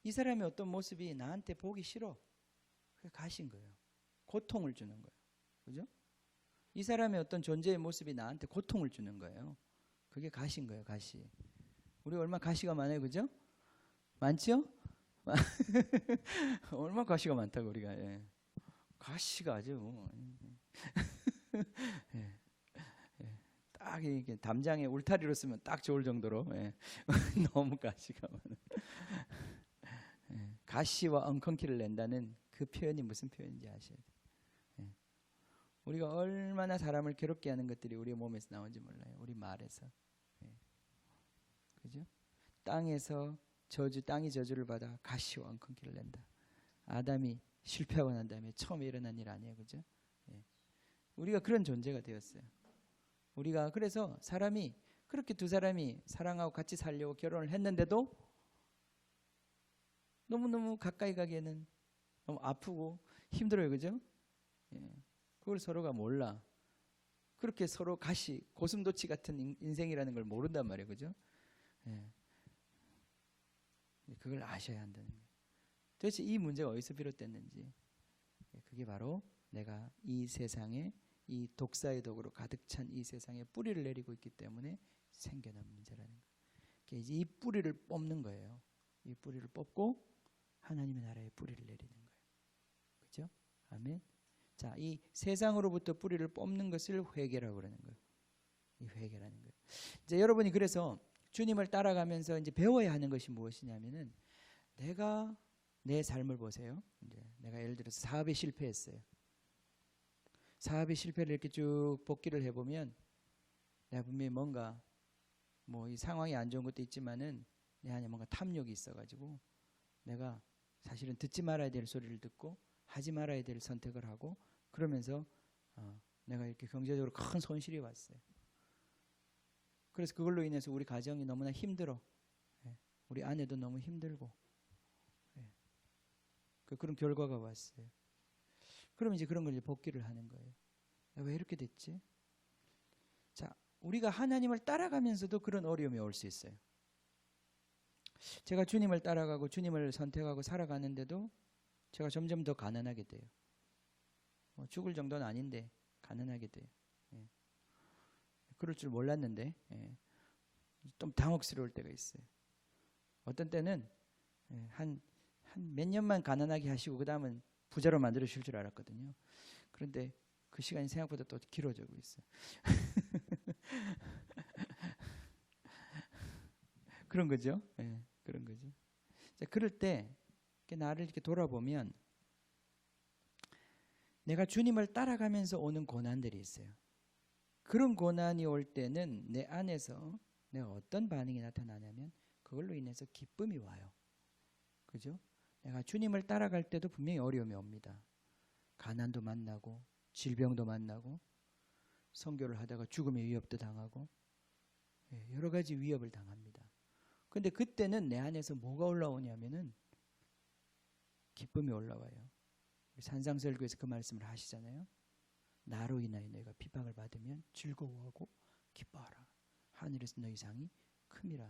이 사람의 어떤 모습이 나한테 보기 싫어. 그게 가시인 거예요. 고통을 주는 거예요. 그죠? 이 사람의 어떤 존재의 모습이 나한테 고통을 주는 거예요. 그게 가시인 거예요. 가시. 우리 얼마나 가시가 많아요. 그죠? 많죠? 얼마나 가시가 많다고 우리가. 가시가 아주 딱 이렇게 담장에 울타리로 쓰면 딱 좋을 정도로 너무 가시가 많아요. 가시와 엉겅퀴를 낸다는 그 표현이 무슨 표현인지 아셔야 돼요. 우리가 얼마나 사람을 괴롭게 하는 것들이 우리 몸에서 나오는지 몰라요. 우리 말에서. 그죠? 땅에서 땅이 저주를 받아 가시와 엉겅퀴를 낸다. 아담이 실패하고 난 다음에 처음에 일어난 일 아니에요. 그죠? 우리가 그런 존재가 되었어요. 우리가 그래서 사람이 그렇게 두 사람이 사랑하고 같이 살려고 결혼을 했는데도 너무너무 가까이 가기에는 너무 아프고 힘들어요. 그죠? 그걸 서로가 몰라. 그렇게 서로 가시, 고슴도치 같은 인생이라는 걸 모른단 말이에요. 그죠? 그걸 아셔야 한다는 거예요. 도대체 이 문제가 어디서 비롯됐는지. 그게 바로 내가 이 세상에 이 독사의 독으로 가득 찬 이 세상에 뿌리를 내리고 있기 때문에 생겨난 문제라는 거예요. 이 뿌리를 뽑는 거예요. 이 뿌리를 뽑고 하나님의 나라에 뿌리를 내리는 거예요. 그렇죠? 아멘. 자, 이 세상으로부터 뿌리를 뽑는 것을 회개라고 그러는 거예요. 이 회개라는 거예요. 이제 여러분이 그래서 주님을 따라가면서 이제 배워야 하는 것이 무엇이냐면은 내가 내 삶을 보세요. 이제 내가 예를 들어서 사업에 실패했어요. 사업의 실패를 이렇게 쭉 복기를 해보면 내가 분명히 뭔가 뭐 이 상황이 안 좋은 것도 있지만은 내 안에 뭔가 탐욕이 있어가지고 내가 사실은 듣지 말아야 될 소리를 듣고 하지 말아야 될 선택을 하고 그러면서 내가 이렇게 경제적으로 큰 손실이 왔어요. 그래서 그걸로 인해서 우리 가정이 너무나 힘들어. 우리 아내도 너무 힘들고 그런 결과가 왔어요. 그럼 이제 그런 걸 이제 복기를 하는 거예요. 왜 이렇게 됐지? 자, 우리가 하나님을 따라가면서도 그런 어려움이 올 수 있어요. 제가 주님을 따라가고 주님을 선택하고 살아가는데도 제가 점점 더 가난하게 돼요. 죽을 정도는 아닌데 가난하게 돼요. 그럴 줄 몰랐는데 좀 당혹스러울 때가 있어요. 어떤 때는 한 몇 년만 가난하게 하시고 그 다음은 부자로 만들어 주실 줄 알았거든요. 그런데 그 시간이 생각보다 또 길어지고 있어요. 그런 거죠. 예, 그런 거죠. 자, 그럴 때 나를 이렇게 돌아보면 내가 주님을 따라가면서 오는 고난들이 있어요. 그런 고난이 올 때는 내 안에서 내가 어떤 반응이 나타나냐면 그걸로 인해서 기쁨이 와요. 그죠? 내가 주님을 따라갈 때도 분명히 어려움이 옵니다. 가난도 만나고 질병도 만나고 선교를 하다가 죽음의 위협도 당하고 여러 가지 위협을 당합니다. 그런데 그때는 내 안에서 뭐가 올라오냐면은 기쁨이 올라와요. 산상설교에서 그 말씀을 하시잖아요. 나로 인하여 너희가 핍박을 받으면 즐거워하고 기뻐하라. 하늘에서 너희 상이 큼이라.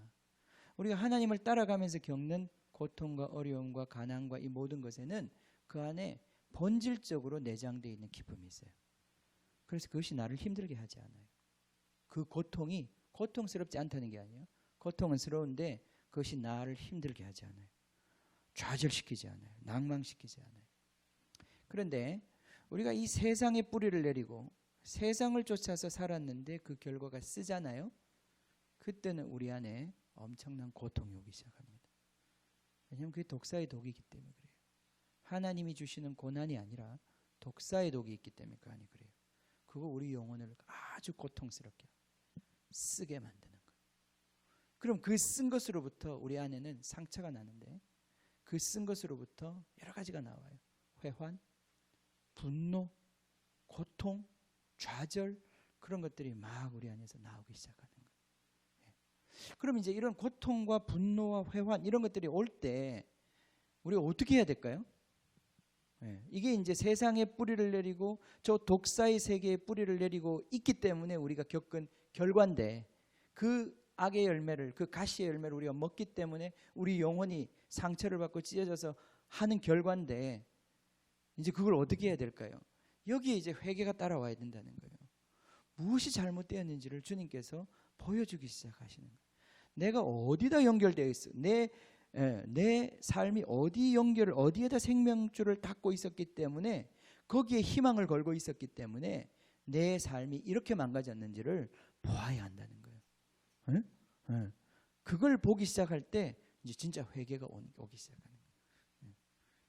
우리가 하나님을 따라가면서 겪는 고통과 어려움과 가난과 이 모든 것에는 그 안에 본질적으로 내장되어 있는 기쁨이 있어요. 그래서 그것이 나를 힘들게 하지 않아요. 그 고통이 고통스럽지 않다는 게 아니에요. 고통은 스러운데 그것이 나를 힘들게 하지 않아요. 좌절시키지 않아요. 낭망시키지 않아요. 그런데 우리가 이 세상에 뿌리를 내리고 세상을 쫓아서 살았는데 그 결과가 쓰잖아요. 그때는 우리 안에 엄청난 고통이 오기 시작합니다. 왜냐하면 그게 독사의 독이기 때문에 그래요. 하나님이 주시는 고난이 아니라 독사의 독이 있기 때문에 그 안에 그래요. 그거 우리 영혼을 아주 고통스럽게 쓰게 만드는 거예요. 그럼 그 쓴 것으로부터 우리 안에는 상처가 나는데 그 쓴 것으로부터 여러 가지가 나와요. 회환, 분노, 고통, 좌절 그런 것들이 막 우리 안에서 나오기 시작하는 거예요. 그럼 이제 이런 고통과 분노와 회환 이런 것들이 올 때 우리가 어떻게 해야 될까요? 이게 이제 세상에 뿌리를 내리고 저 독사의 세계에 뿌리를 내리고 있기 때문에 우리가 겪은 결과인데 그 악의 열매를 그 가시의 열매를 우리가 먹기 때문에 우리 영혼이 상처를 받고 찢어져서 하는 결과인데 이제 그걸 어떻게 해야 될까요? 여기에 이제 회개가 따라와야 된다는 거예요. 무엇이 잘못되었는지를 주님께서 보여주기 시작하시는 거예요. 내가 어디다 연결되어 있어? 내 삶이 어디에다 생명줄을 닫고 있었기 때문에 거기에 희망을 걸고 있었기 때문에 내 삶이 이렇게 망가졌는지를 보아야 한다는 거예요. 그걸 보기 시작할 때 이제 진짜 회개가 오기 시작하는 거예요.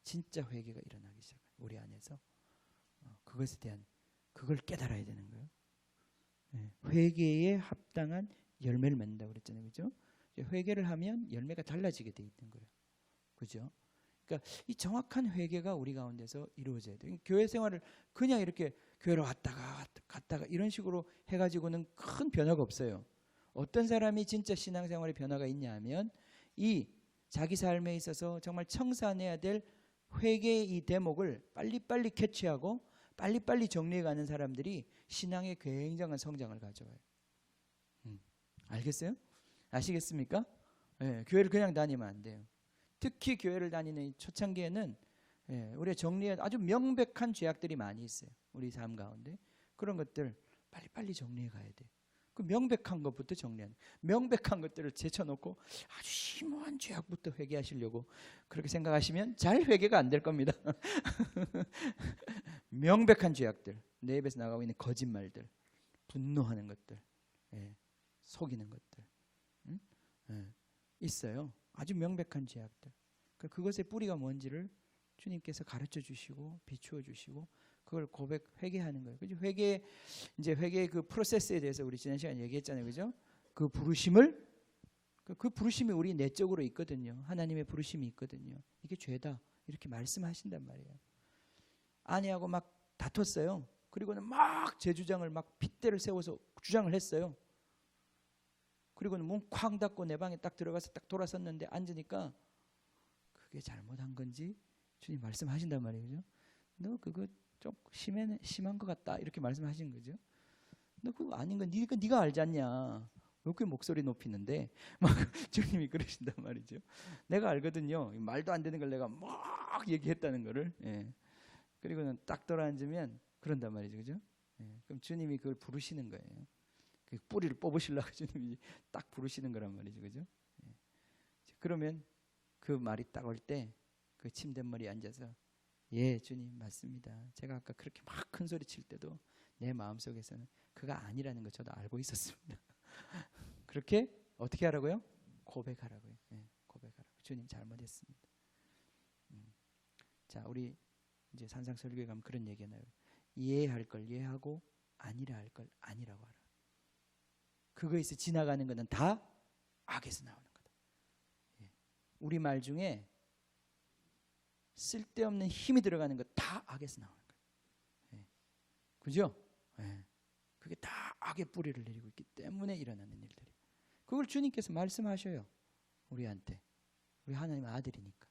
진짜 회개가 일어나기 시작해요. 우리 안에서 그것에 대한 그걸 깨달아야 되는 거예요. 회개에 합당한 열매를 맺는다고 그랬잖아요. 그죠? 회개를 하면 열매가 달라지게 돼 있는 거예요. 그죠? 그러니까 이 정확한 회개가 우리 가운데서 이루어져야 돼요. 교회 생활을 그냥 이렇게 교회로 왔다가 갔다가 이런 식으로 해가지고는 큰 변화가 없어요. 어떤 사람이 진짜 신앙생활에 변화가 있냐 하면 이 자기 삶에 있어서 정말 청산해야 될 회개의 이 대목을 빨리빨리 캐치하고 빨리빨리 정리해가는 사람들이 신앙에 굉장한 성장을 가져와요. 알겠어요? 아시겠습니까? 교회를 그냥 다니면 안 돼요. 특히 교회를 다니는 초창기에는 우리가 정리해 아주 명백한 죄악들이 많이 있어요. 우리 삶 가운데 그런 것들 빨리빨리 정리해 가야 돼요. 그 명백한 것부터 정리하는 명백한 것들을 제쳐놓고 아주 심오한 죄악부터 회개하시려고 그렇게 생각하시면 잘 회개가 안 될 겁니다. 명백한 죄악들, 내 입에서 나가고 있는 거짓말들, 분노하는 것들, 속이는 것들 있어요. 아주 명백한 죄악들. 그것의 뿌리가 뭔지를 주님께서 가르쳐 주시고 비추어 주시고 그걸 회개하는 거예요. 그죠? 회개의 그 프로세스에 대해서 우리 지난 시간에 얘기했잖아요. 그죠? 그 부르심을 그 부르심이 우리 내적으로 있거든요. 하나님의 부르심이 있거든요. 이게 죄다. 이렇게 말씀하신단 말이에요. 아내하고 막 다퉜어요. 그리고는 막 제 주장을 막 핏대를 세워서 주장을 했어요. 그리고는 문 쾅 닫고 내 방에 딱 들어가서 딱 돌아섰는데 앉으니까 그게 잘못한 건지 주님 말씀하신단 말이에요. 그죠? 너 그거 좀 심한 것 같다 이렇게 말씀하신 거죠. 너 그거 아닌 건 네가 알지 않냐. 왜 이렇게 목소리 높이는데 막 주님이 그러신단 말이죠. 내가 알거든요. 말도 안 되는 걸 내가 막 얘기했다는 거를. 그리고는 딱 돌아앉으면 그런단 말이죠. 그죠? 그럼 주님이 그걸 부르시는 거예요. 그 뿌리를 뽑으시려고 주님이 딱 부르시는 거란 말이죠. 그죠? 그러면 그 말이 딱 올 때 그 침대머리에 앉아서 예 주님 맞습니다. 제가 아까 그렇게 막 큰 소리 칠 때도 내 마음속에서는 그가 아니라는 거 저도 알고 있었습니다. 그렇게 어떻게 하라고요? 고백하라고요. 예, 고백하라고. 주님 잘못했습니다. 자, 우리 이제 산상설교에 가면 그런 얘기가 나요. 이해할 걸 이해하고 아니라 할 걸 아니라고 하라. 그거에서 지나가는 것은 다 악에서 나오는 거다. 예. 우리 말 중에 쓸데없는 힘이 들어가는 것 다 악에서 나오는 거예요. 예. 그죠? 예. 그게 다 악의 뿌리를 내리고 있기 때문에 일어나는 일들이. 그걸 주님께서 말씀하셔요. 우리한테. 우리 하나님 아들이니까.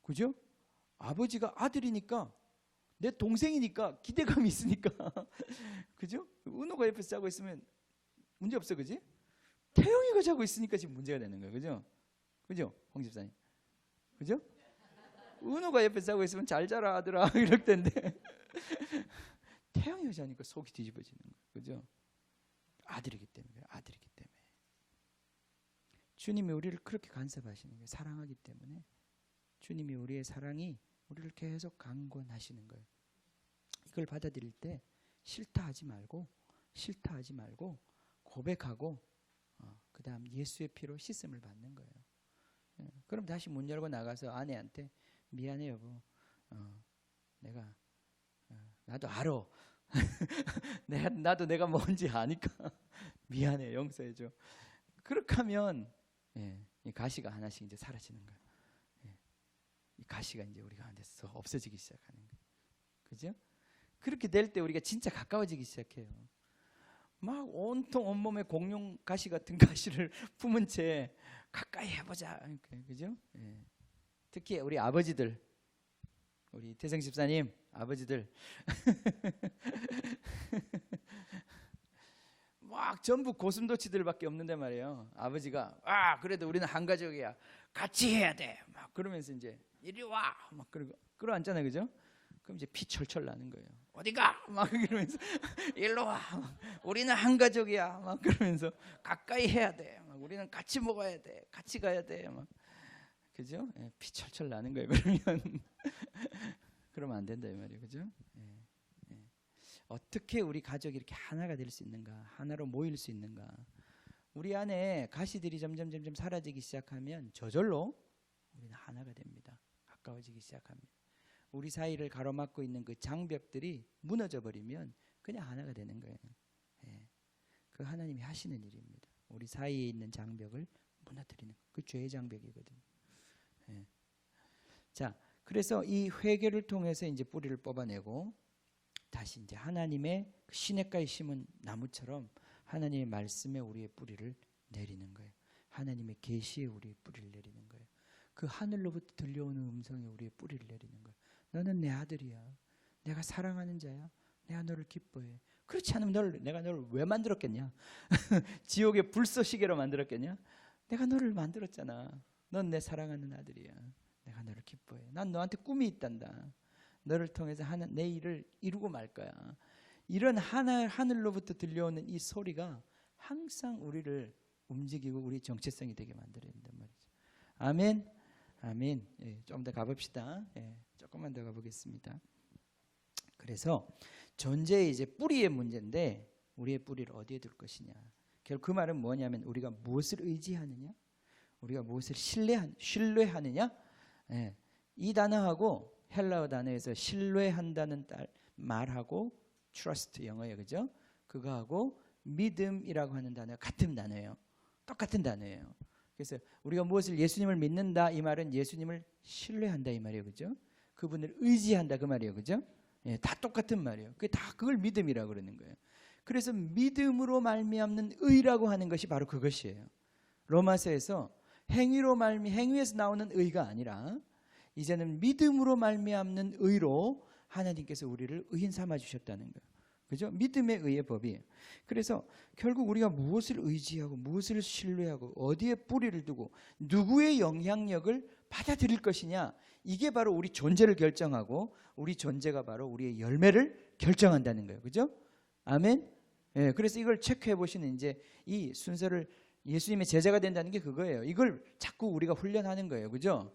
그죠? 아버지가 아들이니까 내 동생이니까 기대감이 있으니까. 그죠? 은호가 옆에서 자고 있으면 문제 없어. 그지? 태영이가 자고 있으니까 지금 문제가 되는 거예요. 그죠? 그죠? 홍 집사님. 그죠? 은호가 옆에 자고 있으면 잘 자라 아들아 이럴 텐데 태영이가 자니까 속이 뒤집어지는 거예요. 그죠? 아들이기 때문에. 아들이기 때문에. 주님이 우리를 그렇게 간섭하시는 거예요. 사랑하기 때문에. 주님이 우리의 사랑이 우리를 계속 강권하시는 거예요. 이걸 받아들일 때 싫다 하지 말고 고백하고 그 다음 예수의 피로 씻음을 받는 거예요. 그럼 다시 문 열고 나가서 아내한테 미안해 여보. 나도 알아. 나도 내가 뭔지 아니까 미안해 용서해줘. 그렇게 하면 이 가시가 하나씩 이제 사라지는 거예요. 이 가시가 이제 우리가 안에서 없어지기 시작하는 거예요. 그죠? 그렇게 될 때 우리가 진짜 가까워지기 시작해요. 막 온통 온몸에 공룡 가시 같은 가시를 품은 채 가까이 해보자. 그죠? 특히 우리 아버지들, 우리 태성 집사님 아버지들 막 전부 고슴도치들밖에 없는데 말이에요. 아버지가 그래도 우리는 한 가족이야. 같이 해야 돼. 막 그러면서 이제 이리 와. 막 그러고 끌어안잖아요. 그죠? 그럼 이제 피 철철 나는 거예요. 어디가? 막 그러면서 일로 와. 우리는 한 가족이야. 막 그러면서 가까이 해야 돼. 막 우리는 같이 먹어야 돼. 같이 가야 돼. 막 그죠? 피 철철 나는 거예요. 그러면 안 된다 이 말이에요. 그죠? 어떻게 우리 가족이 이렇게 하나가 될 수 있는가? 하나로 모일 수 있는가? 우리 안에 가시들이 점점 사라지기 시작하면 저절로 우리는 하나가 됩니다. 가까워지기 시작합니다. 우리 사이를 가로막고 있는 그 장벽들이 무너져 버리면 그냥 하나가 되는 거예요. 그 하나님이 하시는 일입니다. 우리 사이에 있는 장벽을 무너뜨리는 그 죄의 장벽이거든요. 자, 그래서 이 회개를 통해서 이제 뿌리를 뽑아내고 다시 이제 하나님의 시냇가에 심은 나무처럼 하나님의 말씀에 우리의 뿌리를 내리는 거예요. 하나님의 계시에 우리의 뿌리를 내리는 거예요. 그 하늘로부터 들려오는 음성에 우리의 뿌리를 내리는 거예요. 너는 내 아들이야. 내가 사랑하는 자야. 내가 너를 기뻐해. 그렇지 않으면 내가 너를 왜 만들었겠냐? 지옥의 불쏘시개로 만들었겠냐? 내가 너를 만들었잖아. 넌 내 사랑하는 아들이야. 내가 너를 기뻐해. 난 너한테 꿈이 있단다. 너를 통해서 내 일을 이루고 말 거야. 이런 하늘로부터 들려오는 이 소리가 항상 우리를 움직이고 우리 정체성이 되게 만들어야 된단 말이죠. 아멘. 아멘. 좀 더 가봅시다. 조금만 더 가보겠습니다. 그래서 존재의 이제 뿌리의 문제인데 우리의 뿌리를 어디에 둘 것이냐. 결국 그 말은 뭐냐면 우리가 무엇을 의지하느냐, 우리가 무엇을 신뢰하느냐. 이 단어하고 헬라어 단어에서 신뢰한다는 말하고 trust 영어예요, 그죠? 그거하고 믿음이라고 하는 단어 같은 단어예요. 똑같은 단어예요. 그래서 우리가 무엇을 예수님을 믿는다 이 말은 예수님을 신뢰한다 이 말이에요, 그죠? 그분을 의지한다 그 말이에요, 그죠? 다 똑같은 말이에요. 그걸 믿음이라고 그러는 거예요. 그래서 믿음으로 말미암는 의라고 하는 것이 바로 그것이에요. 로마서에서 행위에서 나오는 의가 아니라 이제는 믿음으로 말미암는 의로 하나님께서 우리를 의인 삼아 주셨다는 거예요. 그죠? 믿음의 의의 법이에요. 그래서 결국 우리가 무엇을 의지하고 무엇을 신뢰하고 어디에 뿌리를 두고 누구의 영향력을 받아들일 것이냐, 이게 바로 우리 존재를 결정하고 우리 존재가 바로 우리의 열매를 결정한다는 거예요. 그죠? 아멘. 그래서 이걸 체크해 보시는 이제 이 순서를 예수님의 제자가 된다는 게 그거예요. 이걸 자꾸 우리가 훈련하는 거예요. 그죠?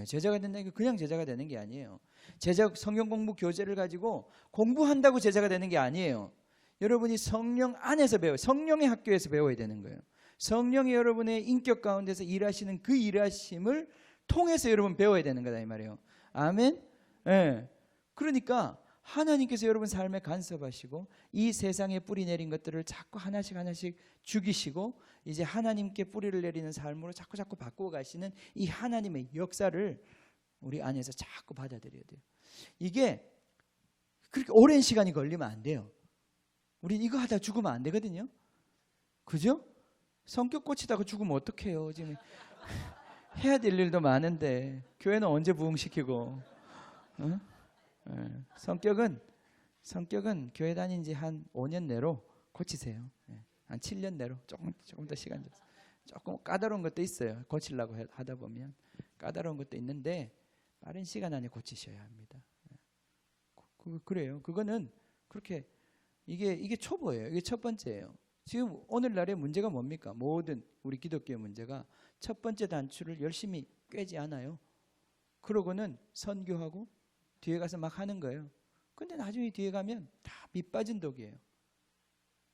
제자가 된다는 게 그냥 제자가 되는 게 아니에요. 제자 성경 공부 교재를 가지고 공부한다고 제자가 되는 게 아니에요. 여러분이 성령 안에서 배워요. 성령의 학교에서 배워야 되는 거예요. 성령이 여러분의 인격 가운데서 일하시는 그 일하심을 통해서 여러분 배워야 되는 거다 이 말이에요. 아멘. 예. 그러니까 하나님께서 여러분 삶에 간섭하시고 이 세상에 뿌리 내린 것들을 자꾸 하나씩 하나씩 죽이시고 이제 하나님께 뿌리를 내리는 삶으로 자꾸 바꾸어 가시는 이 하나님의 역사를 우리 안에서 자꾸 받아들여야 돼요. 이게 그렇게 오랜 시간이 걸리면 안 돼요. 우린 이거 하다 죽으면 안 되거든요. 그죠? 성격 고치다가 죽으면 어떡해요. 지금 해야 될 일도 많은데 교회는 언제 부흥시키고. 어? 예. 성격은 교회 다닌 지 한 5년 내로 고치세요. 예. 한 7년 내로 조금 더 시간 줘서. 조금 까다로운 것도 있어요. 고치려고 하다 보면 까다로운 것도 있는데 빠른 시간 안에 고치셔야 합니다. 예. 그래요. 그거는 그렇게 이게 초보예요. 이게 첫 번째예요. 지금 오늘날의 문제가 뭡니까? 모든 우리 기독교의 문제가 첫 번째 단추를 열심히 꿰지 않아요. 그러고는 선교하고 뒤에 가서 막 하는 거예요. 근데 나중에 뒤에 가면 다 밑빠진 독이에요.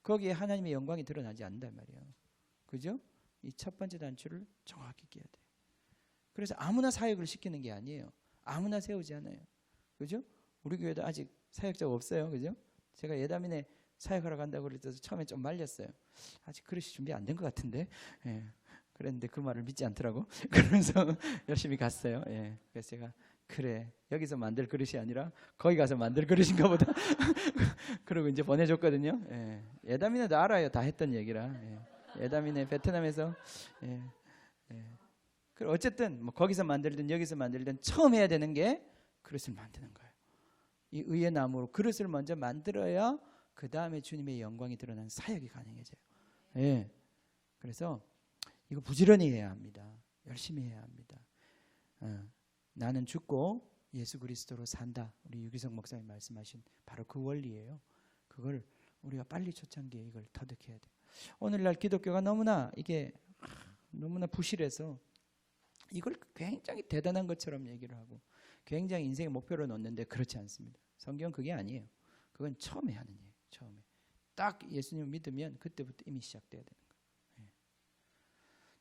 거기에 하나님의 영광이 드러나지 않는단 말이에요. 그죠? 이 첫 번째 단추를 정확히 끼야 돼요. 그래서 아무나 사역을 시키는 게 아니에요. 아무나 세우지 않아요. 그죠? 우리 교회도 아직 사역자가 없어요. 그죠? 제가 예다민에 사역하러 간다고 그럴 때도 처음에 좀 말렸어요. 아직 그릇이 준비 안 된 것 같은데. 예. 그랬는데 그 말을 믿지 않더라고. 그러면서 열심히 갔어요. 예. 그래서 제가 그래 여기서 만들 그릇이 아니라 거기 가서 만들 그릇인가 보다. 그러고 이제 보내줬거든요. 예. 예다민에도 알아요. 다 했던 얘기라. 예. 예다민에 베트남에서 예. 예. 어쨌든 뭐 거기서 만들든 여기서 만들든 처음 해야 되는 게 그릇을 만드는 거예요. 이 의의 나무로 그릇을 먼저 만들어야 그 다음에 주님의 영광이 드러나는 사역이 가능해져요. 예. 그래서 이거 부지런히 해야 합니다. 열심히 해야 합니다. 나는 죽고 예수 그리스도로 산다. 우리 유기성 목사님 말씀하신 바로 그 원리예요. 그걸 우리가 빨리 초창기에 이걸 터득해야 돼요. 오늘날 기독교가 너무나 부실해서 이걸 굉장히 대단한 것처럼 얘기를 하고 굉장히 인생의 목표로 놓는데 그렇지 않습니다. 성경은 그게 아니에요. 그건 처음에 하는 일이에요. 처음에 딱 예수님을 믿으면 그때부터 이미 시작돼야 되는 거예요. 예.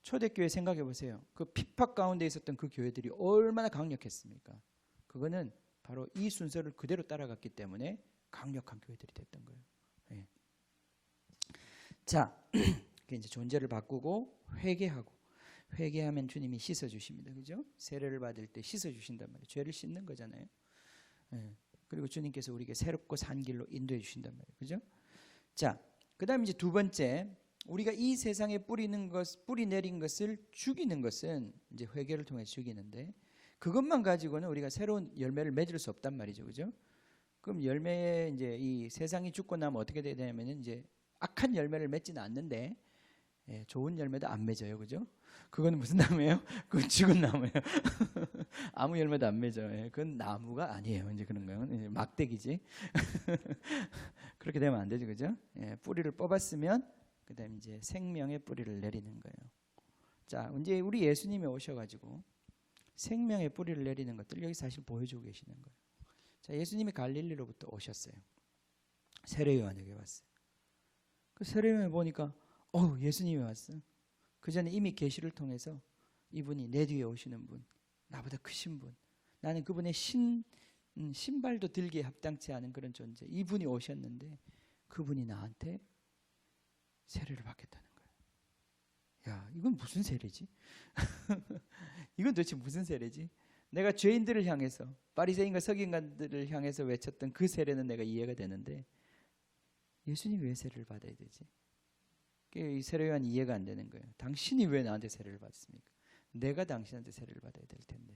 초대교회 생각해 보세요. 그 핍박 가운데 있었던 그 교회들이 얼마나 강력했습니까? 그거는 바로 이 순서를 그대로 따라갔기 때문에 강력한 교회들이 됐던 거예요. 예. 자, 이제 존재를 바꾸고 회개하면 주님이 씻어 주십니다. 그죠? 세례를 받을 때 씻어 주신단 말이에요. 죄를 씻는 거잖아요. 예. 그리고 주님께서 우리에게 새롭고 산 길로 인도해 주신단 말이에요. 그죠? 자, 그다음에 이제 두 번째, 우리가 이 세상에 뿌리 내린 것을 죽이는 것은 이제 회개를 통해 죽이는데 그것만 가지고는 우리가 새로운 열매를 맺을 수 없단 말이죠. 그죠? 그럼 열매에 이제 이 세상이 죽고 나면 어떻게 되냐면은 이제 악한 열매를 맺지는 않는데 예, 좋은 열매도 안 맺어요. 그죠? 그건 무슨 나무예요? 그건 죽은 나무예요. 아무 열매도 안 맺어요. 예, 그건 나무가 아니에요. 이제 그런 거는 이제 막대기지. 그렇게 되면 안 되죠. 그죠? 예, 뿌리를 뽑았으면 그다음에 이제 생명의 뿌리를 내리는 거예요. 자, 이제 우리 예수님이 오셔가지고 생명의 뿌리를 내리는 것들 여기 사실 보여주고 계시는 거예요. 자, 예수님이 갈릴리로부터 오셨어요. 세례 요한에게 왔어요. 그 세례 요한에 보니까 예수님이 왔어. 그 전에 이미 계시를 통해서 이분이 내 뒤에 오시는 분, 나보다 크신 분, 나는 그분의 신발도 들기에 합당치 않은 그런 존재. 이분이 오셨는데 그분이 나한테 세례를 받겠다는 거예요. 야, 이건 무슨 세례지? 이건 도대체 무슨 세례지? 내가 죄인들을 향해서 바리새인과 서기관들을 향해서 외쳤던 그 세례는 내가 이해가 되는데 예수님이 왜 세례를 받아야 되지? 이 세례 요한이 이해가 안 되는 거예요. 당신이 왜 나한테 세례를 받습니까? 내가 당신한테 세례를 받아야 될 텐데.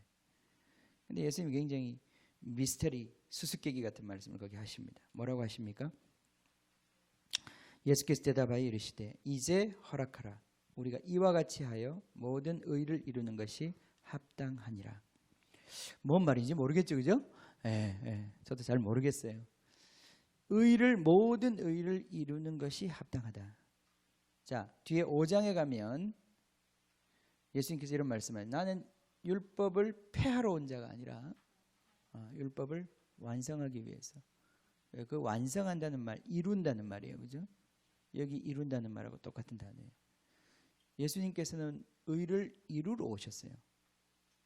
근데 예수님이 굉장히 미스터리, 수수께끼 같은 말씀을 거기 하십니다. 뭐라고 하십니까? 예수께서 대답하여 이르시되 이제 허락하라. 우리가 이와 같이 하여 모든 의를 이루는 것이 합당하니라. 뭔 말인지 모르겠죠, 그죠? 저도 잘 모르겠어요. 모든 의를 이루는 것이 합당하다. 자, 뒤에 5장에 가면 예수님께서 이런 말씀을 나는 율법을 폐하러 온 자가 아니라 율법을 완성하기 위해서. 그 완성한다는 말, 이룬다는 말이에요. 그죠? 여기 이룬다는 말하고 똑같은 단어예요. 예수님께서는 의를 이루러 오셨어요.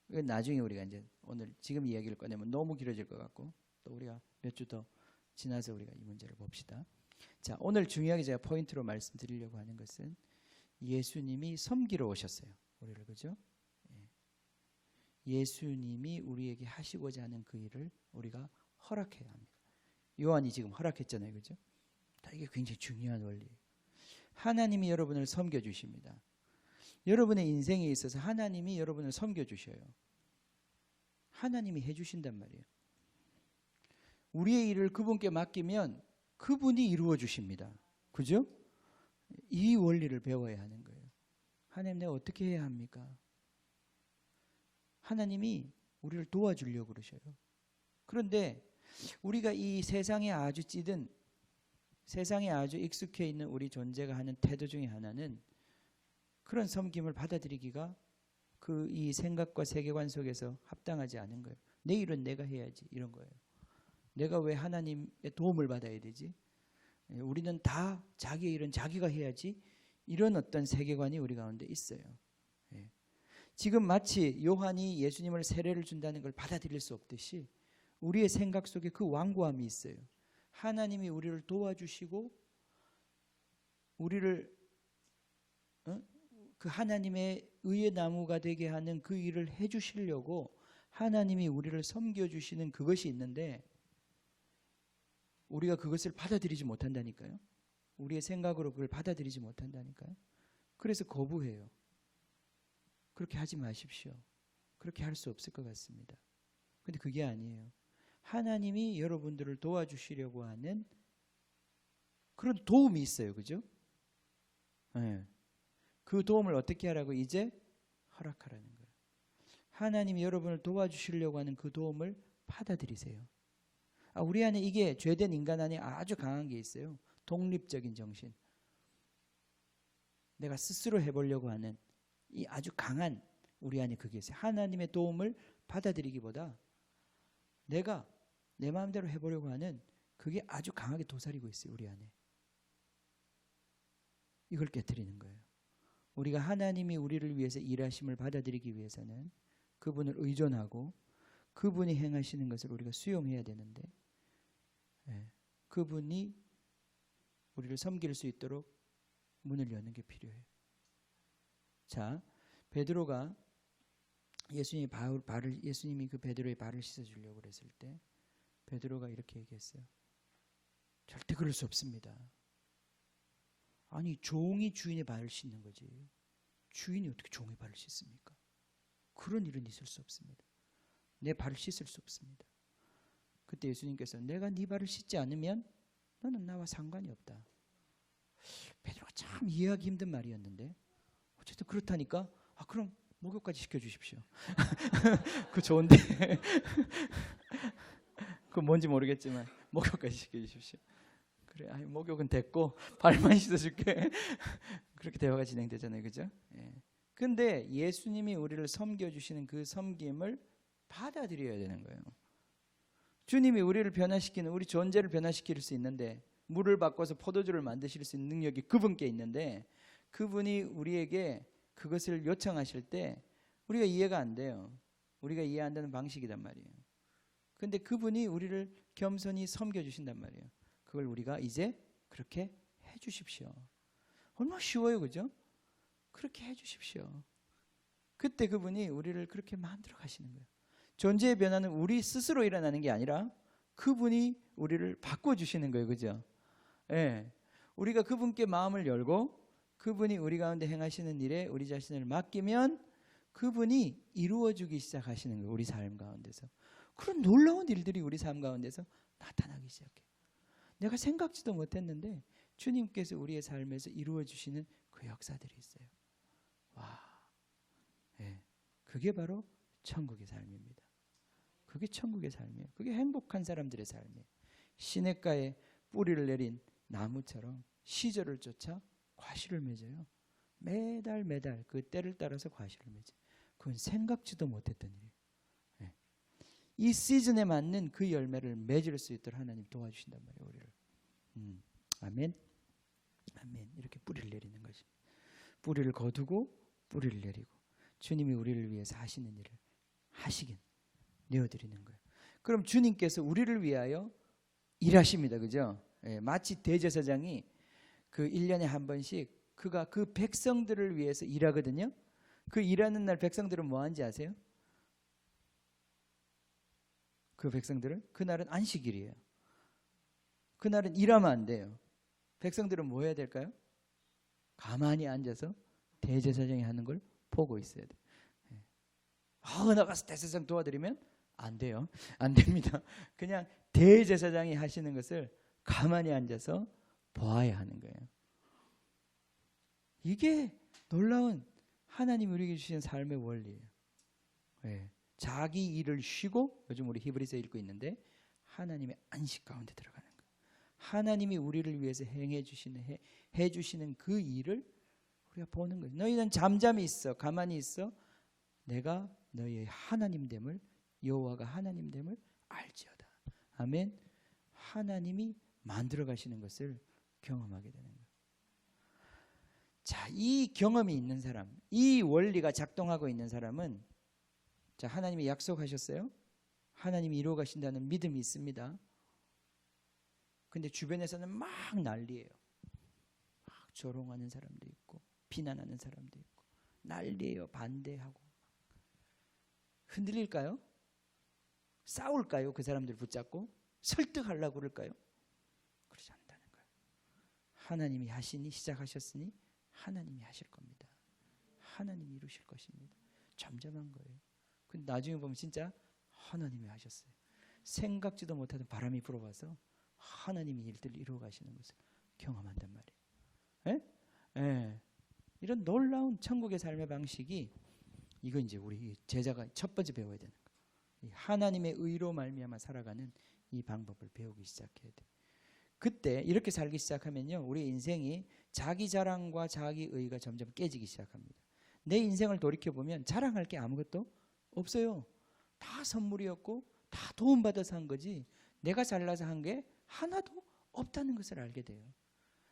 나중에 우리가 이제 오늘 지금 이야기를 꺼내면 너무 길어질 것 같고 또 우리가 몇 주 더 지나서 우리가 이 문제를 봅시다. 자, 오늘 중요하게 제가 포인트로 말씀드리려고 하는 것은 예수님이 섬기러 오셨어요. 우리를, 그죠? 예수님이 우리에게 하시고자 하는 그 일을 우리가 허락해야 합니다. 요한이 지금 허락했잖아요, 그죠? 이게 굉장히 중요한 원리예요. 하나님이 여러분을 섬겨주십니다. 여러분의 인생에 있어서 하나님이 여러분을 섬겨주셔요. 하나님이 해주신단 말이에요. 우리의 일을 그분께 맡기면 그분이 이루어 주십니다. 그죠? 이 원리를 배워야 하는 거예요. 하나님, 내가 어떻게 해야 합니까? 하나님이 우리를 도와주려고 그러셔요. 그런데 우리가 이 세상에 아주 찌든, 세상에 아주 익숙해 있는 우리 존재가 하는 태도 중에 하나는 그런 섬김을 받아들이기가 이 생각과 세계관 속에서 합당하지 않은 거예요. 내 일은 내가 해야지, 이런 거예요. 내가 왜 하나님의 도움을 받아야 되지? 우리는 다 자기의 일은 자기가 해야지, 이런 어떤 세계관이 우리 가운데 있어요. 지금 마치 요한이 예수님을 세례를 준다는 걸 받아들일 수 없듯이 우리의 생각 속에 그 완고함이 있어요. 하나님이 우리를 도와주시고 우리를 그 하나님의 의의 나무가 되게 하는 그 일을 해주시려고 하나님이 우리를 섬겨주시는 그것이 있는데 우리가 그것을 받아들이지 못한다니까요. 우리의 생각으로 그걸 받아들이지 못한다니까요. 그래서 거부해요. 그렇게 하지 마십시오. 그렇게 할 수 없을 것 같습니다. 근데 그게 아니에요. 하나님이 여러분들을 도와주시려고 하는 그런 도움이 있어요. 그죠? 네. 그 도움을 어떻게 하라고? 이제 허락하라는 거예요. 하나님이 여러분을 도와주시려고 하는 그 도움을 받아들이세요. 우리 안에 이게 죄된 인간 안에 아주 강한 게 있어요. 독립적인 정신. 내가 스스로 해보려고 하는 이 아주 강한 우리 안에 그게 있어요. 하나님의 도움을 받아들이기보다 내가 내 마음대로 해보려고 하는 그게 아주 강하게 도사리고 있어요. 우리 안에. 이걸 깨트리는 거예요. 우리가 하나님이 우리를 위해서 일하심을 받아들이기 위해서는 그분을 의존하고 그분이 행하시는 것을 우리가 수용해야 되는데 그분이 우리를 섬길 수 있도록 문을 여는 게 필요해요. 자, 베드로가 예수님이 그 베드로의 발을 씻어주려고 그랬을 때 베드로가 이렇게 얘기했어요. 절대 그럴 수 없습니다. 아니, 종이 주인의 발을 씻는 거지. 주인이 어떻게 종의 발을 씻습니까? 그런 일은 있을 수 없습니다. 내 발을 씻을 수 없습니다. 그때 예수님께서 내가 네 발을 씻지 않으면 너는 나와 상관이 없다. 베드로가 참 이해하기 힘든 말이었는데 어쨌든 그렇다니까. 그럼 목욕까지 시켜주십시오. 그거 좋은데 그건 뭔지 모르겠지만 목욕까지 시켜주십시오. 그래, 목욕은 됐고 발만 씻어줄게. 그렇게 대화가 진행되잖아요, 그죠? 근데 예수님이 우리를 섬겨주시는 그 섬김을 받아들여야 되는 거예요. 주님이 우리를 변화시키는, 우리 존재를 변화시킬 수 있는데, 물을 바꿔서 포도주를 만드실 수 있는 능력이 그분께 있는데 그분이 우리에게 그것을 요청하실 때 우리가 이해가 안 돼요. 우리가 이해 안 되는 방식이란 말이에요. 근데 그분이 우리를 겸손히 섬겨주신단 말이에요. 그걸 우리가 이제 그렇게 해주십시오. 얼마나 쉬워요, 그죠? 그렇게 해주십시오. 그때 그분이 우리를 그렇게 만들어 가시는 거예요. 존재의 변화는 우리 스스로 일어나는 게 아니라 그분이 우리를 바꿔주시는 거예요, 그죠? 우리가 그분께 마음을 열고 그분이 우리 가운데 행하시는 일에 우리 자신을 맡기면 그분이 이루어주기 시작하시는 거예요. 우리 삶 가운데서. 그런 놀라운 일들이 우리 삶 가운데서 나타나기 시작해요. 내가 생각지도 못했는데 주님께서 우리의 삶에서 이루어주시는 그 역사들이 있어요. 와, 그게 바로 천국의 삶입니다. 그게 천국의 삶이에요. 그게 행복한 사람들의 삶이에요. 시냇가에 뿌리를 내린 나무처럼 시절을 쫓아 과실을 맺어요. 매달 그 때를 따라서 과실을 맺어요. 그건 생각지도 못했던 일이에요. 이 시즌에 맞는 그 열매를 맺을 수 있도록 하나님 도와주신단 말이에요, 우리를. 아멘. 아멘. 이렇게 뿌리를 내리는 것이. 뿌리를 거두고 뿌리를 내리고 주님이 우리를 위해서 하시는 일을 하시긴 내어드리는 거예요. 그럼 주님께서 우리를 위하여 일하십니다. 그죠? 예, 마치 대제사장이 그 1년에 한 번씩 그가 그 백성들을 위해서 일하거든요. 그 일하는 날 백성들은 뭐 하는지 아세요? 그 백성들은 그날은 안식일이에요. 그날은 일하면 안 돼요. 백성들은 뭐 해야 될까요? 가만히 앉아서 대제사장이 하는 걸 보고 있어야 돼요. 나가서 대제사장 도와드리면 안 돼요. 안 됩니다. 그냥 대제사장이 하시는 것을 가만히 앉아서 보아야 하는 거예요. 이게 놀라운 하나님이 우리에게 주신 삶의 원리예요. 네. 자기 일을 쉬고, 요즘 우리 히브리서 읽고 있는데 하나님의 안식 가운데 들어가는 거예요. 하나님이 우리를 위해서 해주시는 그 일을 우리가 보는 거예요. 너희는 잠잠히 있어, 가만히 있어. 내가 너희의 하나님됨을, 여호와가 하나님됨을 알지어다. 아멘. 하나님이 만들어 가시는 것을 경험하게 되는 거예요. 자, 이 경험이 있는 사람, 이 원리가 작동하고 있는 사람은, 자, 하나님이 약속하셨어요. 하나님이 이루어 가신다는 믿음이 있습니다. 근데 주변에서는 막 난리예요. 막 조롱하는 사람도 있고 비난하는 사람도 있고 난리예요. 반대하고. 흔들릴까요? 싸울까요? 그 사람들 붙잡고 설득하려고 그럴까요? 그러지 않다는 거예요. 하나님이 하시니, 시작하셨으니 하나님이 하실 겁니다. 하나님이 이루실 것입니다. 잠잠한 거예요. 근데 나중에 보면 진짜 하나님이 하셨어요. 생각지도 못하던 바람이 불어와서 하나님이 일들을 이루어 가시는 것을 경험한단 말이에요. 예? 이런 놀라운 천국의 삶의 방식이, 이거 이제 우리 제자가 첫 번째 배워야 되는 거예요. 하나님의 의로 말미암아 살아가는 이 방법을 배우기 시작해야 돼. 그때 이렇게 살기 시작하면요, 우리 인생이 자기 자랑과 자기 의가 점점 깨지기 시작합니다. 내 인생을 돌이켜 보면 자랑할 게 아무것도 없어요. 다 선물이었고 다 도움받아서 한 거지 내가 잘나서 한 게 하나도 없다는 것을 알게 돼요.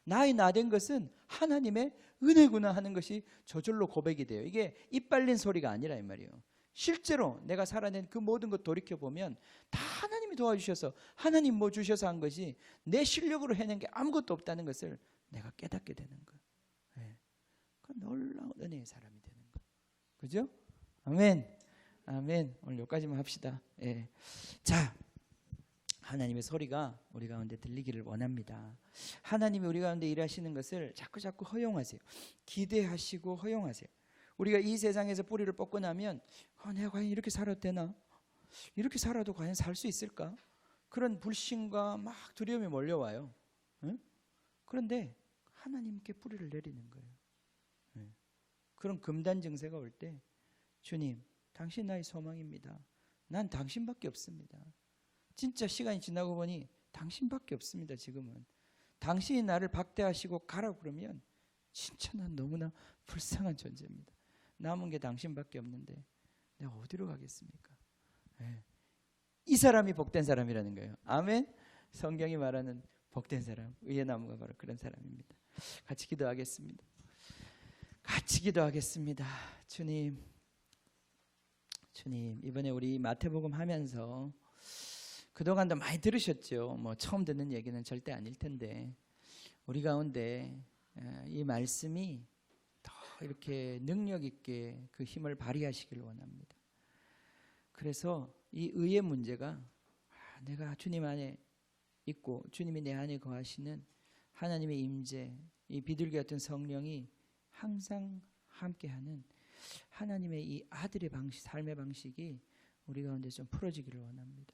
나의 나된 것은 하나님의 은혜구나 하는 것이 저절로 고백이 돼요. 이게 입 발린 소리가 아니라 이 말이에요. 실제로 내가 살아낸 그 모든 것 돌이켜보면 다 하나님이 도와주셔서, 하나님 뭐 주셔서 한 것이 내 실력으로 해낸 게 아무것도 없다는 것을 내가 깨닫게 되는 거예요. 네. 그 놀라운 은혜의 사람이 되는 거예요. 그죠? 아멘. 아멘. 오늘 여기까지만 합시다. 예. 자, 하나님의 소리가 우리 가운데 들리기를 원합니다. 하나님이 우리 가운데 일하시는 것을 자꾸 허용하세요. 기대하시고 허용하세요. 우리가 이 세상에서 뿌리를 뽑고 나면 내가 과연 이렇게 살아도 되나? 이렇게 살아도 과연 살 수 있을까? 그런 불신과 막 두려움이 몰려와요. 응? 그런데 하나님께 뿌리를 내리는 거예요. 응. 그런 금단 증세가 올 때, 주님, 당신 나의 소망입니다. 난 당신밖에 없습니다. 진짜 시간이 지나고 보니 당신밖에 없습니다. 지금은 당신이 나를 박대하시고 가라고 그러면 진짜 난 너무나 불쌍한 존재입니다. 남은 게 당신밖에 없는데 내가 어디로 가겠습니까? 네. 이 사람이 복된 사람이라는 거예요. 아멘. 성경이 말하는 복된 사람, 의의 나무가 바로 그런 사람입니다. 같이 기도하겠습니다. 같이 기도하겠습니다. 주님, 이번에 우리 마태복음 하면서 그동안도 많이 들으셨죠. 뭐 처음 듣는 얘기는 절대 아닐 텐데 우리 가운데 이 말씀이 더 이렇게 능력 있게 그 힘을 발휘하시기를 원합니다. 그래서 이 의의 문제가 내가 주님 안에 있고 주님이 내 안에 거하시는 하나님의 임재, 이 비둘기 같은 성령이 항상 함께하는 하나님의 이 아들의 방식, 삶의 방식이 우리 가운데 좀 풀어지기를 원합니다.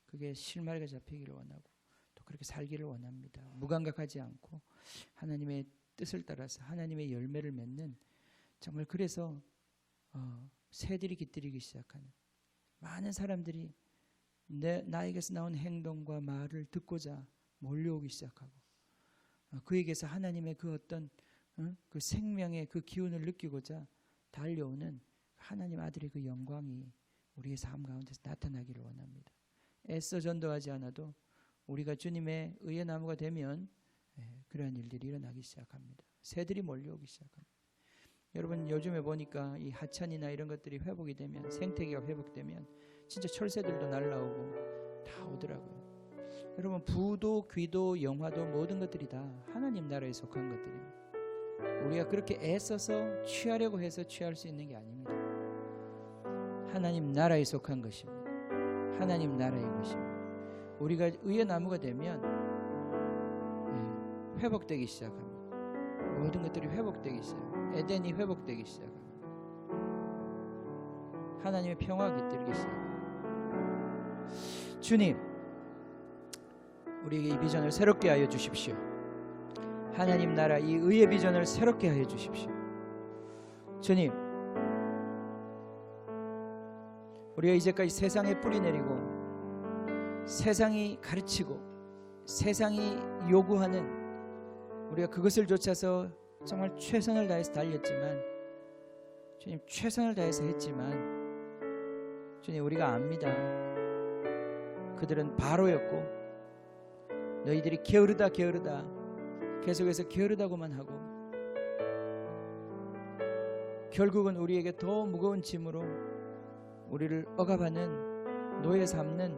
그게 실마리가 잡히기를 원하고 또 그렇게 살기를 원합니다. 무감각하지 않고 하나님의 뜻을 따라서 하나님의 열매를 맺는, 정말 그래서 새들이 깃들이기 시작하는 많은 사람들이 나에게서 나온 행동과 말을 듣고자 몰려오기 시작하고 그에게서 하나님의 그 어떤 그 생명의 그 기운을 느끼고자 달려오는 하나님 아들의 그 영광이 우리의 삶 가운데서 나타나기를 원합니다. 애써 전도하지 않아도 우리가 주님의 의의 나무가 되면 그러한 일들이 일어나기 시작합니다. 새들이 몰려오기 시작합니다. 여러분 요즘에 보니까 이 하천이나 이런 것들이 회복이 되면, 생태계가 회복되면 진짜 철새들도 날라오고 다 오더라고요. 여러분 부도 귀도 영화도 모든 것들이 다 하나님 나라에 속한 것들입니다. 우리가 그렇게 애써서 취하려고 해서 취할 수 있는 게 아닙니다. 하나님 나라에 속한 것입니다. 하나님 나라의 것입니다. 우리가 의의 나무가 되면 회복되기 시작합니다. 모든 것들이 회복되기 시작합니다. 에덴이 회복되기 시작합니다. 하나님의 평화가 깃들기 시작합니다. 주님, 우리에게 이 비전을 새롭게 하여 주십시오. 하나님 나라 이 의의 비전을 새롭게 하여 주십시오. 주님, 우리가 이제까지 세상에 뿌리 내리고 세상이 가르치고 세상이 요구하는, 우리가 그것을 좇아서 정말 최선을 다해서 달렸지만, 주님 최선을 다해서 했지만 주님 우리가 압니다. 그들은 바로였고 너희들이 게으르다 계속해서 게으르다고만 하고 결국은 우리에게 더 무거운 짐으로 우리를 억압하는, 노예 삼는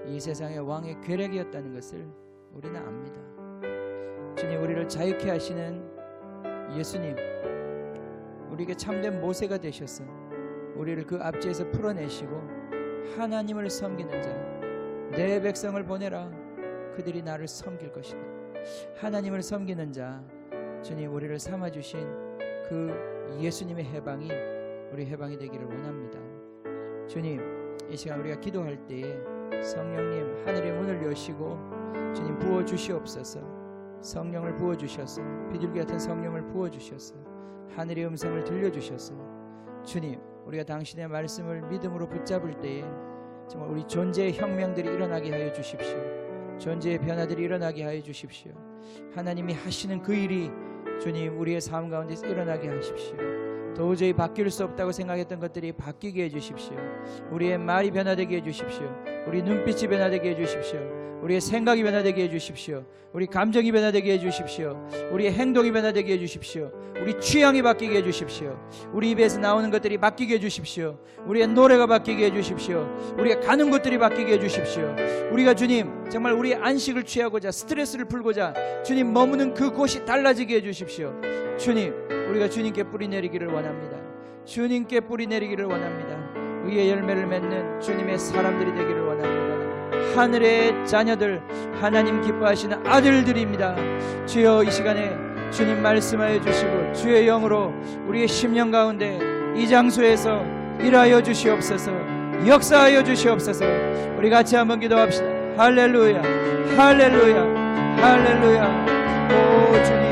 이 세상의 왕의 괴력이었다는 것을 우리는 압니다. 주님, 우리를 자유케 하시는 예수님, 우리에게 참된 모세가 되셔서 우리를 그 압제에서 풀어내시고 하나님을 섬기는 자, 내 백성을 보내라, 그들이 나를 섬길 것이다. 하나님을 섬기는 자, 주님 우리를 삼아주신 그 예수님의 해방이 우리 해방이 되기를 원합니다. 주님, 이 시간 우리가 기도할 때에 성령님 하늘의 문을 여시고 주님 부어주시옵소서. 성령을 부어주셔서, 비둘기 같은 성령을 부어주셔서 하늘의 음성을 들려주셔서 주님, 우리가 당신의 말씀을 믿음으로 붙잡을 때에 정말 우리 존재의 혁명들이 일어나게 하여 주십시오. 존재의 변화들이 일어나게 하여 주십시오. 하나님이 하시는 그 일이 주님 우리의 삶 가운데서 일어나게 하십시오. 도저히 바뀔 수 없다고 생각했던 것들이 바뀌게 해주십시오. 우리의 말이 변화되게 해주십시오. 우리 눈빛이 변화되게 해주십시오. 우리의 생각이 변화되게 해주십시오. 우리 감정이 변화되게 해주십시오. 우리의 행동이 변화되게 해주십시오. 우리 취향이 바뀌게 해주십시오. 우리 입에서 나오는 것들이 바뀌게 해주십시오. 우리의 노래가 바뀌게 해주십시오. 우리가 가는 곳들이 바뀌게 해주십시오. 우리가 주님 정말 우리의 안식을 취하고자, 스트레스를 풀고자 주님 머무는 그곳이 달라지게 해주십시오. 주님, 우리가 주님께 뿌리 내리기를 원합니다. 주님께 뿌리 내리기를 원합니다. 의의 열매를 맺는 주님의 사람들이 되기를 원합니다. 하늘의 자녀들, 하나님 기뻐하시는 아들들입니다. 주여, 이 시간에 주님 말씀하여 주시고 주의 영으로 우리의 심령 가운데 이 장소에서 일하여 주시옵소서. 역사하여 주시옵소서. 우리 같이 한번 기도합시다. 할렐루야, 할렐루야, 할렐루야. 오 주님,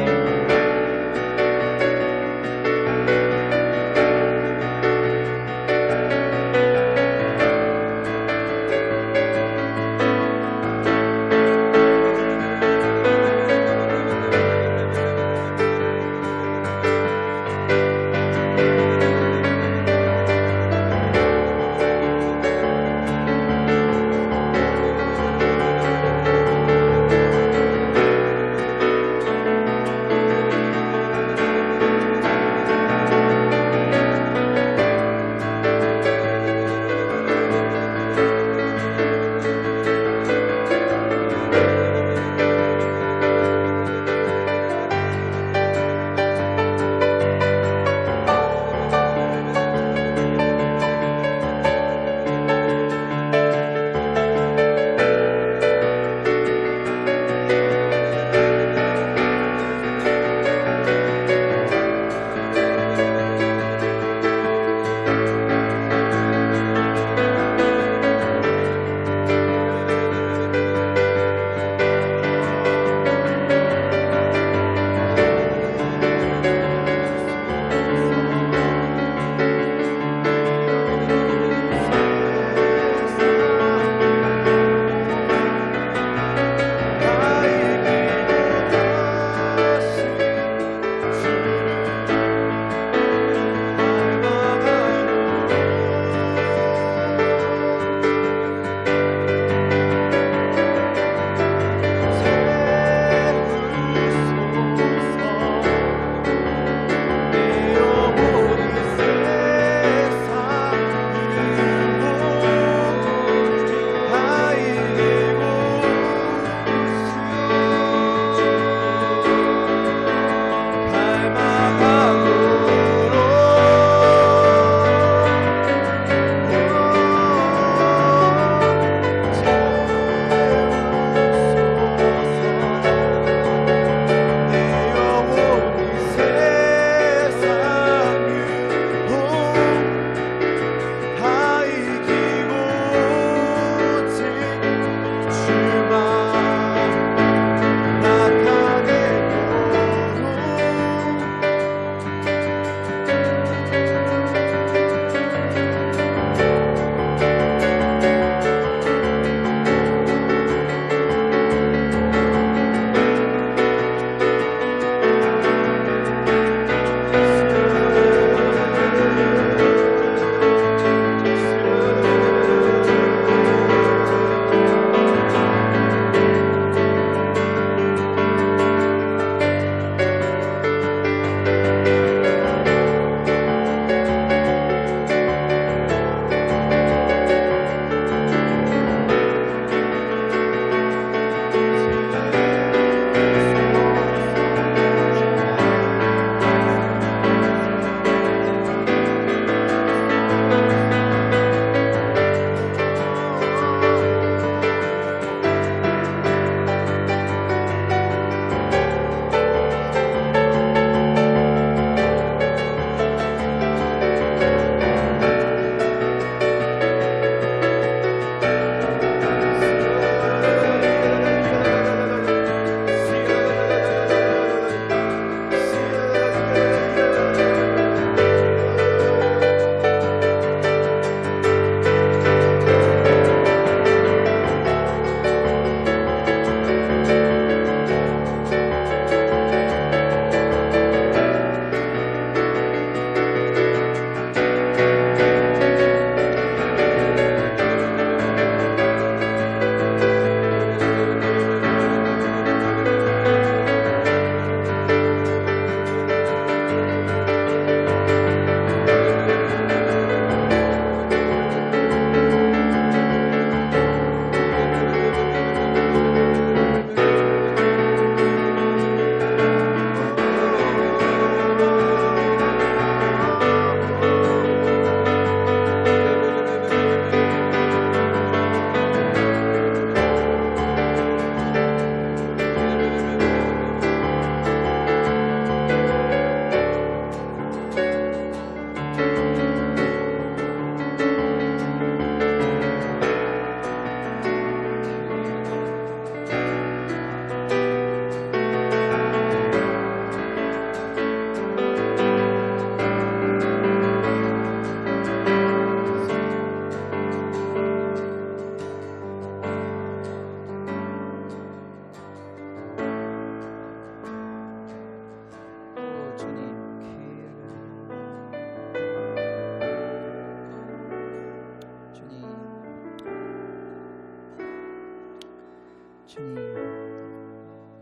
주님,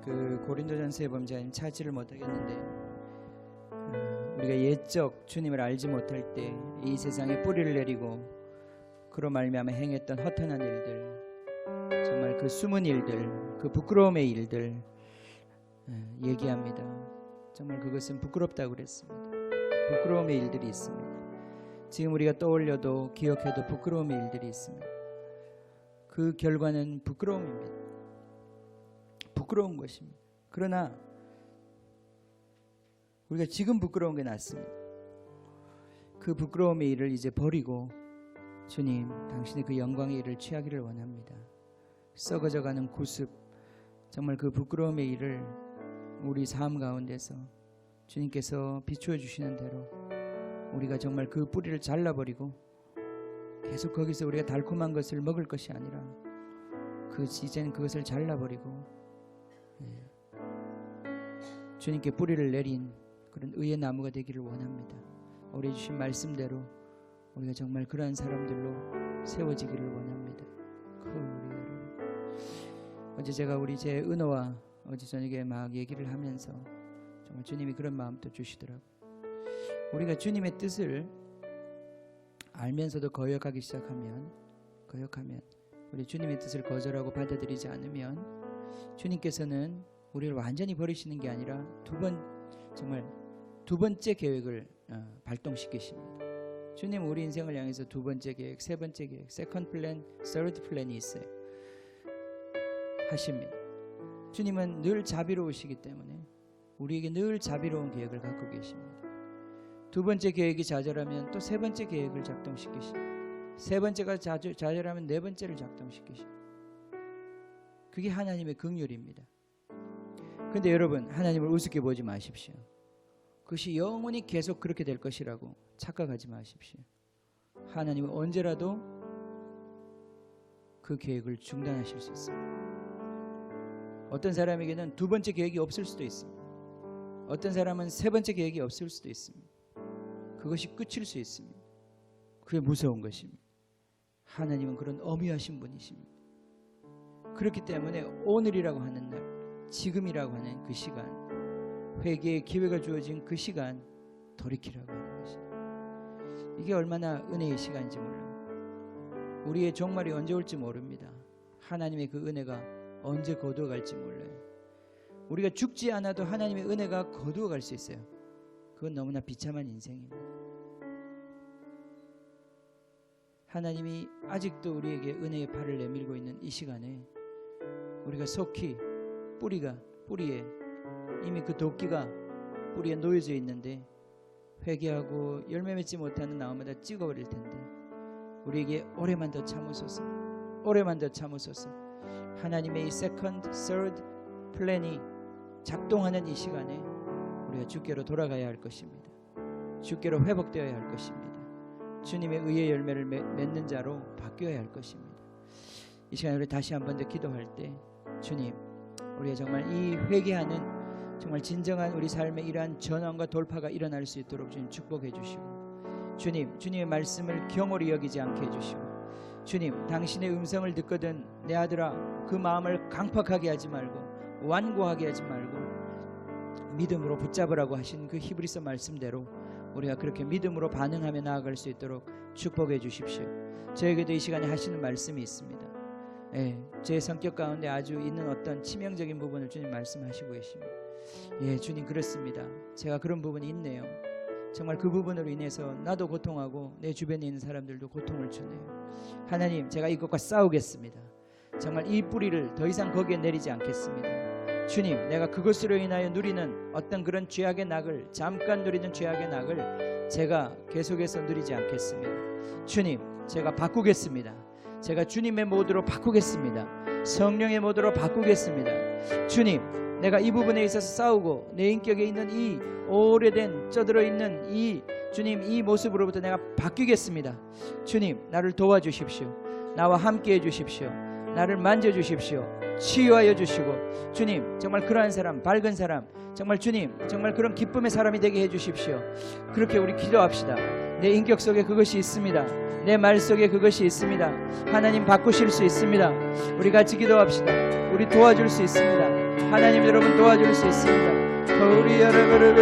그 고린도전서의 범죄인 찾지를 못하겠는데 우리가 옛적 주님을 알지 못할 때 이 세상에 뿌리를 내리고 그로 말미암아 행했던 허탄한 일들, 정말 그 숨은 일들, 그 부끄러움의 일들 얘기합니다. 정말 그것은 부끄럽다고 그랬습니다. 부끄러움의 일들이 있습니다. 지금 우리가 떠올려도 기억해도 부끄러움의 일들이 있습니다. 그 결과는 부끄러움입니다. 부끄러운 것입니다. 그러나 우리가 지금 부끄러운 게 낫습니다. 그 부끄러움의 일을 이제 버리고 주님, 당신의 그 영광의 일을 취하기를 원합니다. 썩어져가는 구습, 정말 그 부끄러움의 일을 우리 삶 가운데서 주님께서 비추어 주시는 대로 우리가 정말 그 뿌리를 잘라버리고 계속 거기서 우리가 달콤한 것을 먹을 것이 아니라 이제는 그것을 잘라버리고 주님께 뿌리를 내린 그런 의의 나무가 되기를 원합니다. 우리 주신 말씀대로 우리가 정말 그러한 사람들로 세워지기를 원합니다. 어제 제가 우리 제 은호와 어제 저녁에 막 얘기를 하면서 정말 주님이 그런 마음도 주시더라고요. 우리가 주님의 뜻을 알면서도 거역하기 시작하면, 우리 주님의 뜻을 거절하고 받아들이지 않으면 주님께서는 우리를 완전히 버리시는 게 아니라 두 번째 계획을 발동시키십니다. 주님 우리 인생을 향해서 두 번째 계획, 세 번째 계획, 세컨드 플랜, 서드 플랜이 있어요. 하십니다. 주님은 늘 자비로우시기 때문에 우리에게 늘 자비로운 계획을 갖고 계십니다. 두 번째 계획이 좌절하면 또 세 번째 계획을 작동시키십니다. 세 번째가 좌절하면 네 번째를 작동시키십니다. 그게 하나님의 긍휼입니다. 그런데 여러분, 하나님을 우습게 보지 마십시오. 그것이 영원히 계속 그렇게 될 것이라고 착각하지 마십시오. 하나님은 언제라도 그 계획을 중단하실 수 있습니다. 어떤 사람에게는 두 번째 계획이 없을 수도 있습니다. 어떤 사람은 세 번째 계획이 없을 수도 있습니다. 그것이 끝일 수 있습니다. 그게 무서운 것입니다. 하나님은 그런 엄위하신 분이십니다. 그렇기 때문에 오늘이라고 하는 날, 지금이라고 하는 그 시간, 회개의 기회가 주어진 그 시간 돌이키라고 하는 것입니다. 이게 얼마나 은혜의 시간인지 몰라요. 우리의 종말이 언제 올지 모릅니다. 하나님의 그 은혜가 언제 거두어갈지 몰라요. 우리가 죽지 않아도 하나님의 은혜가 거두어갈 수 있어요. 그건 너무나 비참한 인생입니다. 하나님이 아직도 우리에게 은혜의 팔을 내밀고 있는 이 시간에 우리가 속히 뿌리에 이미 그 도끼가 뿌리에 놓여져 있는데 회개하고 열매 맺지 못하는 나무마다 찍어버릴 텐데 우리에게 오래만 더 참으소서, 오래만 더 참으소서. 하나님의 이 세컨드, 서드 플랜이 작동하는 이 시간에 우리가 주께로 돌아가야 할 것입니다. 주께로 회복되어야 할 것입니다. 주님의 의의 열매를 맺는 자로 바뀌어야 할 것입니다. 이 시간에 우리 다시 한 번 더 기도할 때 주님, 우리가 정말 이 회개하는 정말 진정한 우리 삶의 이러한 전환과 돌파가 일어날 수 있도록 주님 축복해 주시고, 주님, 주님의 말씀을 경홀히 여기지 않게 해주시고, 주님, 당신의 음성을 듣거든 내 아들아 그 마음을 강팍하게 하지 말고 완고하게 하지 말고 믿음으로 붙잡으라고 하신 그 히브리서 말씀대로 우리가 그렇게 믿음으로 반응하며 나아갈 수 있도록 축복해 주십시오. 저에게도 이 시간에 하시는 말씀이 있습니다. 제 성격 가운데 아주 있는 어떤 치명적인 부분을 주님 말씀하시고 계십니다. 주님, 그렇습니다. 제가 그런 부분이 있네요. 정말 그 부분으로 인해서 나도 고통하고 내 주변에 있는 사람들도 고통을 주네요. 하나님, 제가 이것과 싸우겠습니다. 정말 이 뿌리를 더 이상 거기에 내리지 않겠습니다. 주님, 내가 그것으로 인하여 누리는 어떤 그런 죄악의 낙을, 잠깐 누리는 죄악의 낙을 제가 계속해서 누리지 않겠습니다. 주님, 제가 바꾸겠습니다. 제가 주님의 모드로 바꾸겠습니다. 성령의 모드로 바꾸겠습니다. 주님, 내가 이 부분에 있어서 싸우고 내 인격에 있는 이 오래된 쪄들어 있는 이 주님 이 모습으로부터 내가 바뀌겠습니다. 주님, 나를 도와주십시오. 나와 함께 해주십시오. 나를 만져주십시오. 치유하여 주시고, 주님, 정말 그러한 사람, 밝은 사람, 정말 주님, 정말 그런 기쁨의 사람이 되게 해주십시오. 그렇게 우리 기도합시다. 내 인격 속에 그것이 있습니다. 내 말 속에 그것이 있습니다. 하나님 바꾸실 수 있습니다. 우리 같이 기도합시다. 우리 도와줄 수 있습니다. 하나님 여러분 도와줄 수 있습니다. 우리 여러분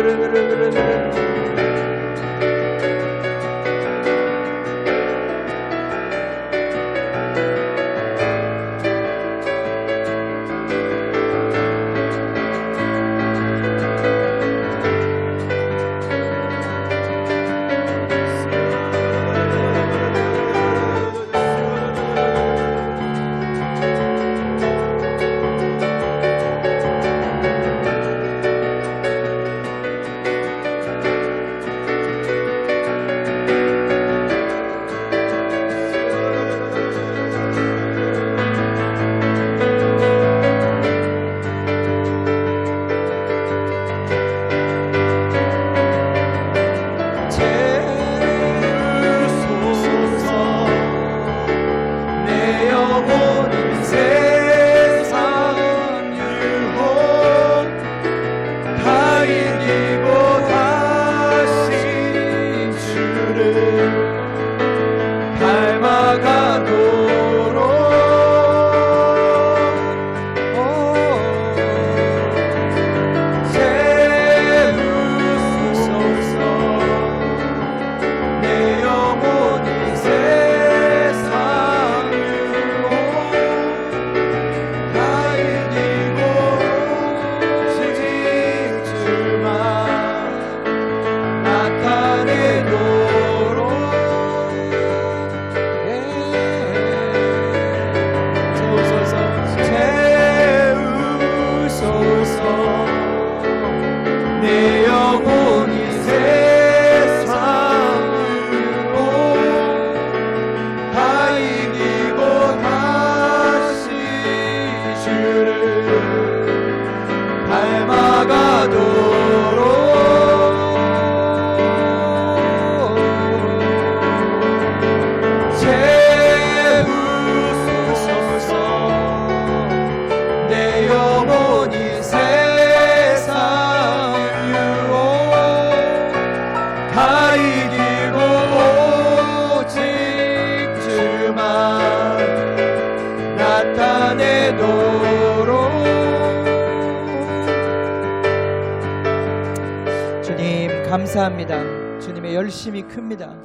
감사합니다. 주님의 열심이 큽니다.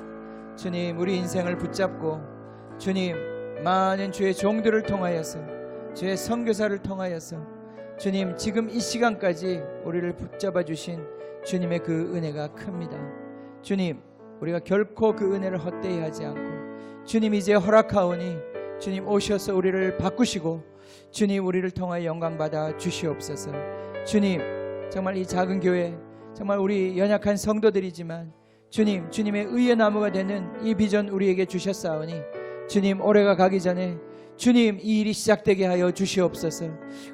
주님 우리 인생을 붙잡고 주님 많은 주의 종들을 통하여서 주의 선교사를 통하여서 주님 지금 이 시간까지 우리를 붙잡아 주신 주님의 그 은혜가 큽니다. 주님 우리가 결코 그 은혜를 헛되이 하지 않고 주님 이제 허락하오니 주님 오셔서 우리를 바꾸시고 주님 우리를 통하여 영광받아 주시옵소서. 주님 정말 이 작은 교회 정말 우리 연약한 성도들이지만 주님 주님의 의의 나무가 되는 이 비전 우리에게 주셨사오니 주님 올해가 가기 전에 주님 이 일이 시작되게 하여 주시옵소서.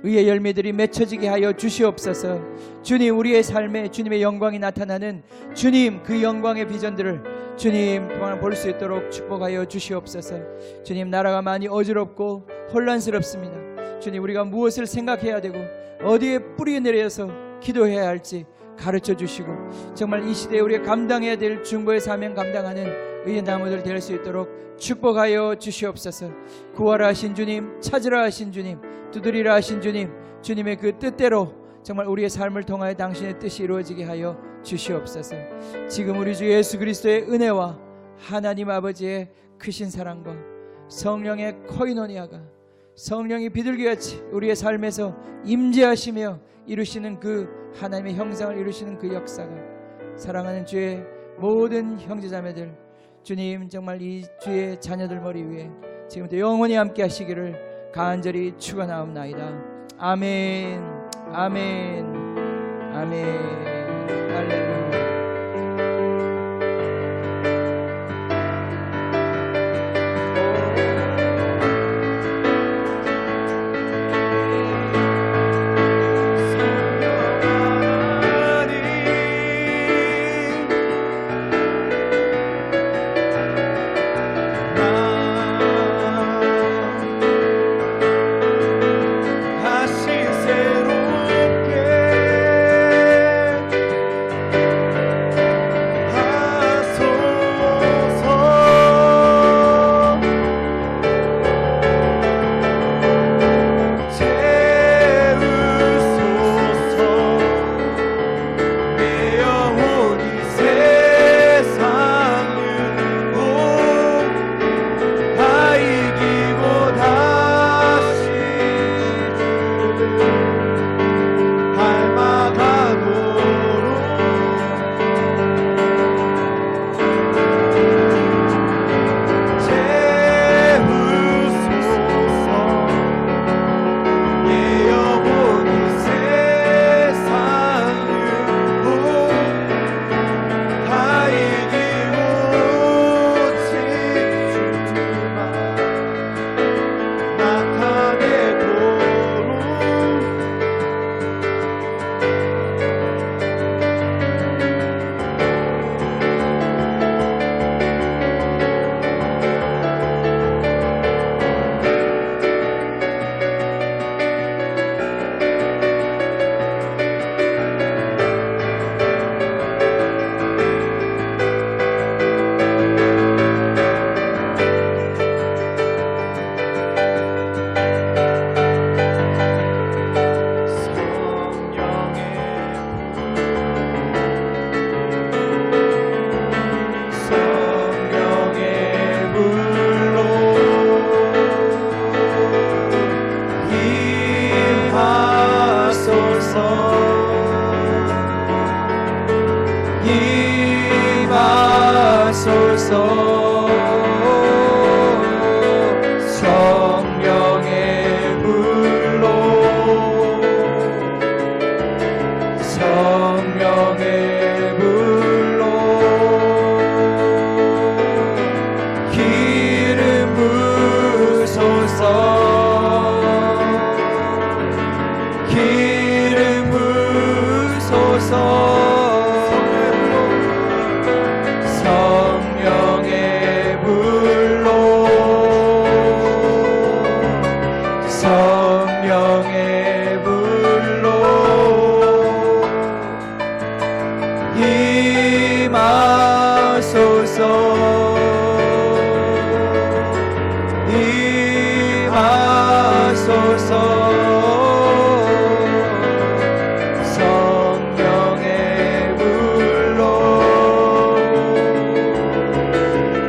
의의 열매들이 맺혀지게 하여 주시옵소서. 주님 우리의 삶에 주님의 영광이 나타나는 주님 그 영광의 비전들을 주님 볼 수 있도록 축복하여 주시옵소서. 주님 나라가 많이 어지럽고 혼란스럽습니다. 주님 우리가 무엇을 생각해야 되고 어디에 뿌리 내려서 기도해야 할지 가르쳐 주시고 정말 이 시대에 우리가 감당해야 될 중보의 사명 감당하는 의의 나무들 될 수 있도록 축복하여 주시옵소서. 구하라 하신 주님, 찾으라 하신 주님, 두드리라 하신 주님, 주님의 그 뜻대로 정말 우리의 삶을 통하여 당신의 뜻이 이루어지게 하여 주시옵소서. 지금 우리 주 예수 그리스도의 은혜와 하나님 아버지의 크신 사랑과 성령의 코이노니아가 성령이 비둘기같이 우리의 삶에서 임재하시며 이루시는 그 하나님의 형상을 이루시는 그 역사가 사랑하는 주의 모든 형제자매들 주님 정말 이 주의 자녀들 머리 위에 지금부터 영원히 함께 하시기를 간절히 축원하옵나이다. 아멘 아멘 아멘 할렐루야. 임하소서. 성령의 불로 성령의 불로 기름 부으소서. 기름 부으소서. 성령의 불로 성령의 불로 임하소서. 임하소서. 성령의 불로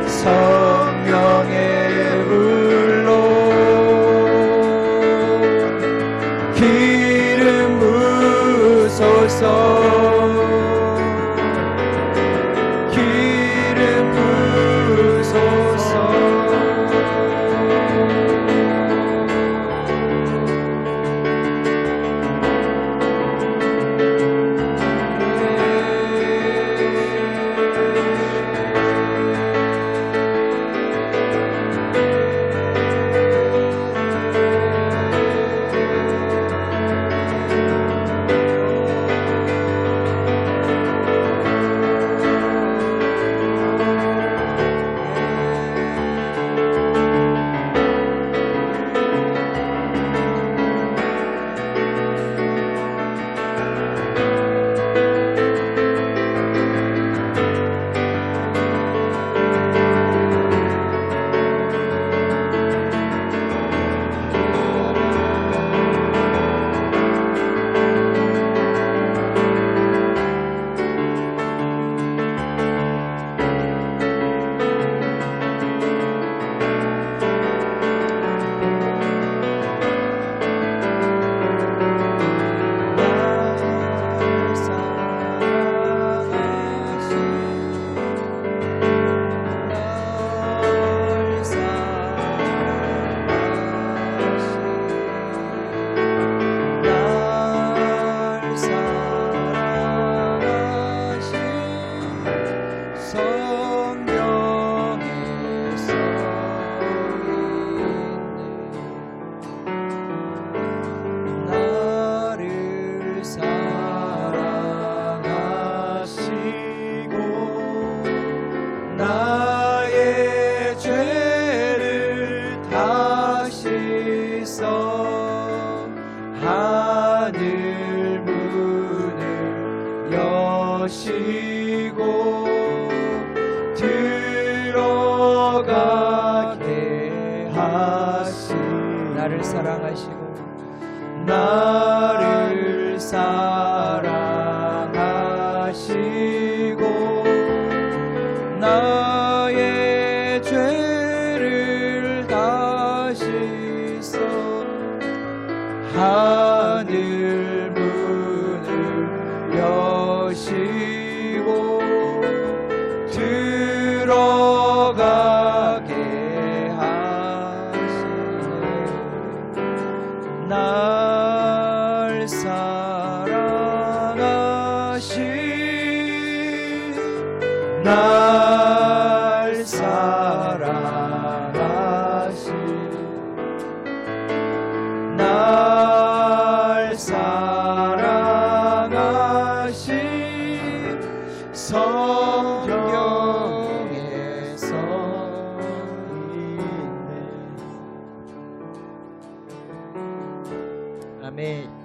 성령의 불로 기름 부으소서. 기름 부으소서. 나의 죄를 다 씻어 하늘 문을 여시고 들어가게 하시고 나를 사랑하시고 나를 사랑하시고 나의 죄를 다 씻어 하늘 문을 여시고 들어가게 하시네. 날 사랑하신 날 사랑하신 날 사랑하신 성령에서 있네. 아멘.